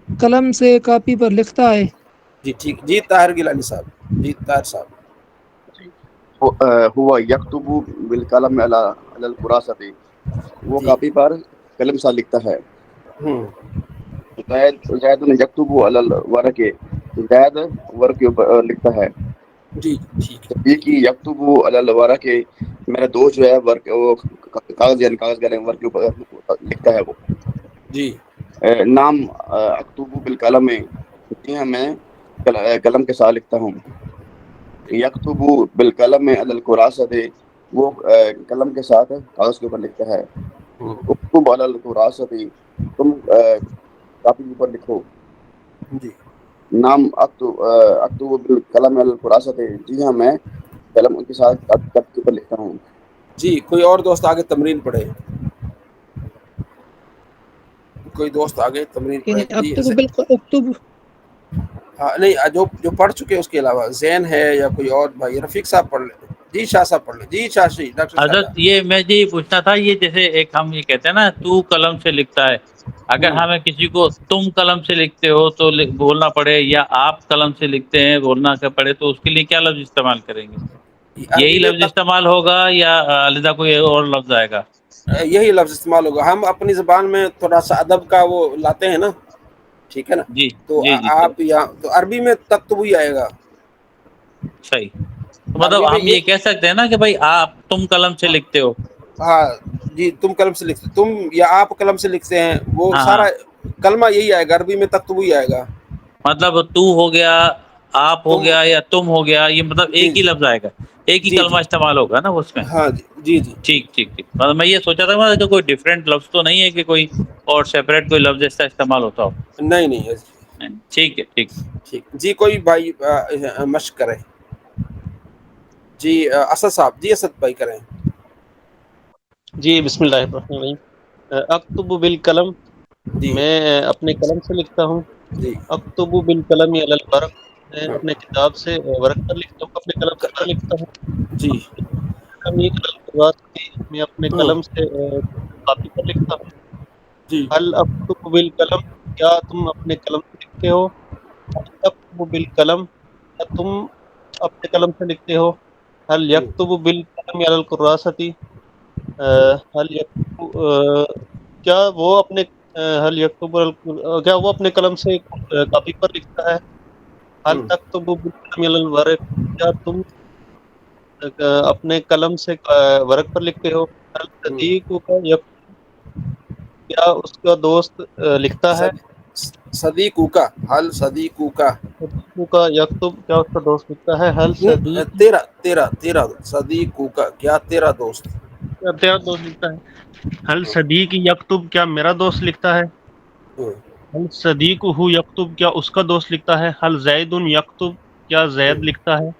قلم سے کاپی پر لکھتا ہے؟ جی ٹھیک. جی طاہر گیلانی صاحب، جی طاہر صاحب. هو يكتب بالقلم على الكراسة، وہ جی. کاپی پر قلم سے لکھتا ہے. ہوں. زید یکتب علی الورق، زید ورق کے اوپر لکھتا ہے. جی ٹھیک ہے ٹھیک صدیقی یکتب علی الورق، میرا دوست جو ہے ورق وہ کاغذ یعنی کاغذ کے ورق کے اوپر لکھتا ہے وہ. جی. نام اکتب بالقلم، جی ہاں میں قلم کے ساتھ لکھتا ہوں. یکتب بالقلم علی الکراسۃ، وہ قلم کے ساتھ کاغذ کے اوپر لکھتا ہے. اکتب علی الکراسۃ، تم کاپی کے اوپر لکھو. جی. نام اکتب بالقلم علی الکراسۃ، جی ہاں میں قلم ان کے ساتھ کاپی کے اوپر لکھتا ہوں. جی کوئی اور دوست آگے تمرین پڑھے، کوئی دوست آگے تمرین پڑھے. جی اکتب اکتب ہاں نہیں، جو پڑھ چکے اس کے علاوہ زین ہے یا کوئی اور بھائی. رفیق صاحب پڑھ لیں. جی شاہ صاحب پڑھ لیں. جی شاہ شی ڈاکٹر حضرت شاہ. یہ میں یہ پوچھنا تھا، یہ جیسے ایک ہم یہ کہتے ہیں نا تو قلم سے لکھتا ہے، اگر ہمیں کسی کو تم قلم سے لکھتے ہو تو بولنا پڑے، یا آپ قلم سے لکھتے ہیں بولنا پڑے، تو اس کے لیے کیا لفظ استعمال کریں گے؟ یہی عربی میں لفظ استعمال ہوگا یا علیحدہ کوئی اور لفظ آئے گا؟ یہی لفظ استعمال ہوگا. ہم اپنی زبان میں تھوڑا سا ادب کا وہ لاتے ہیں نا، ٹھیک ہے نا. جی تو جی جی آپ یہاں تو عربی میں تکتب ہی آئے گا. صحیح. تو عربی مطلب میں ہم یہ کہہ سکتے ہیں نا کہ بھائی آپ تم قلم سے لکھتے ہو. ہاں جی تم قلم سے لکھتے، تم یا آپ قلم سے لکھتے ہیں، وہ ہاں سارا ہاں، کلمہ یہی آئے گا. عربی میں تکتب ہی آئے گا. مطلب تو ہو گیا، آپ ہو تم. گیا یا تم ہو گیا، یہ مطلب جی ایک ہی لفظ آئے گا، ایک ہی جی کلمہ جی استعمال ہوگا نا اس میں. ہاں جی جی جی. ٹھیک ٹھیک ٹھیک. مطلب میں یہ سوچا تھا کہ کوئی ڈفرینٹ لفظ تو نہیں ہے کہ کوئی اور سیپریٹ کوئی لفظ اس کا استعمال ہوتا ہو. نہیں نہیں. ٹھیک ہے ٹھیک. ٹھیک. جی کوئی بھائی مشق کرے. جی اسد صاحب، جی اسد بھائی کریں. جی بسم اللہ الرحمن الرحیم. اکتب بالقلم، جی میں اپنے قلم سے لکھتا ہوں. جی. اکتب بالقلم علی الورق، میں اپنے کتاب سے ورق پر لکھتا ہوں، اپنے قلم سے پر لکھتا ہوں. جی. میں اپنے قلم سے کاپی پر لکھتا ہوں. جی. حل اکتب بالقلم، کیا تم اپنے قلم سے لکھتے ہو؟ حل تکتب بالقلم، کیا تم اپنے قلم سے لکھتے ہو؟ حل یکتب بالقلم علی الکراسۃ، حل یکتب کیا وہ اپنے حل یکتب کیا وہ اپنے قلم سے کاپی پر لکھتا ہے؟ حل تکتب بالقلم علی الورق، کیا تم اپنے قلم سے ورق پر لکھتے ہو؟ حل صدیق کا یکتب، کیا اس کا دوست لکھتا ہے؟ صدیقو کا، حل صدیقو کا. صدیق کا یکتب، کیا اس کا دوست لکھتا ہے؟ حل صدیق تیرا تیرا تیرا صدیقو کا، کیا تیرا دوست. کیا تیرا دوست لکھتا ہے؟ حل صدیق یکتب، کیا میرا دوست لکھتا ہے؟ حل صدیق ہو یکتب، کیا اس کا دوست لکھتا ہے؟ حل زید یکتب، کیا زید لکھتا ہے؟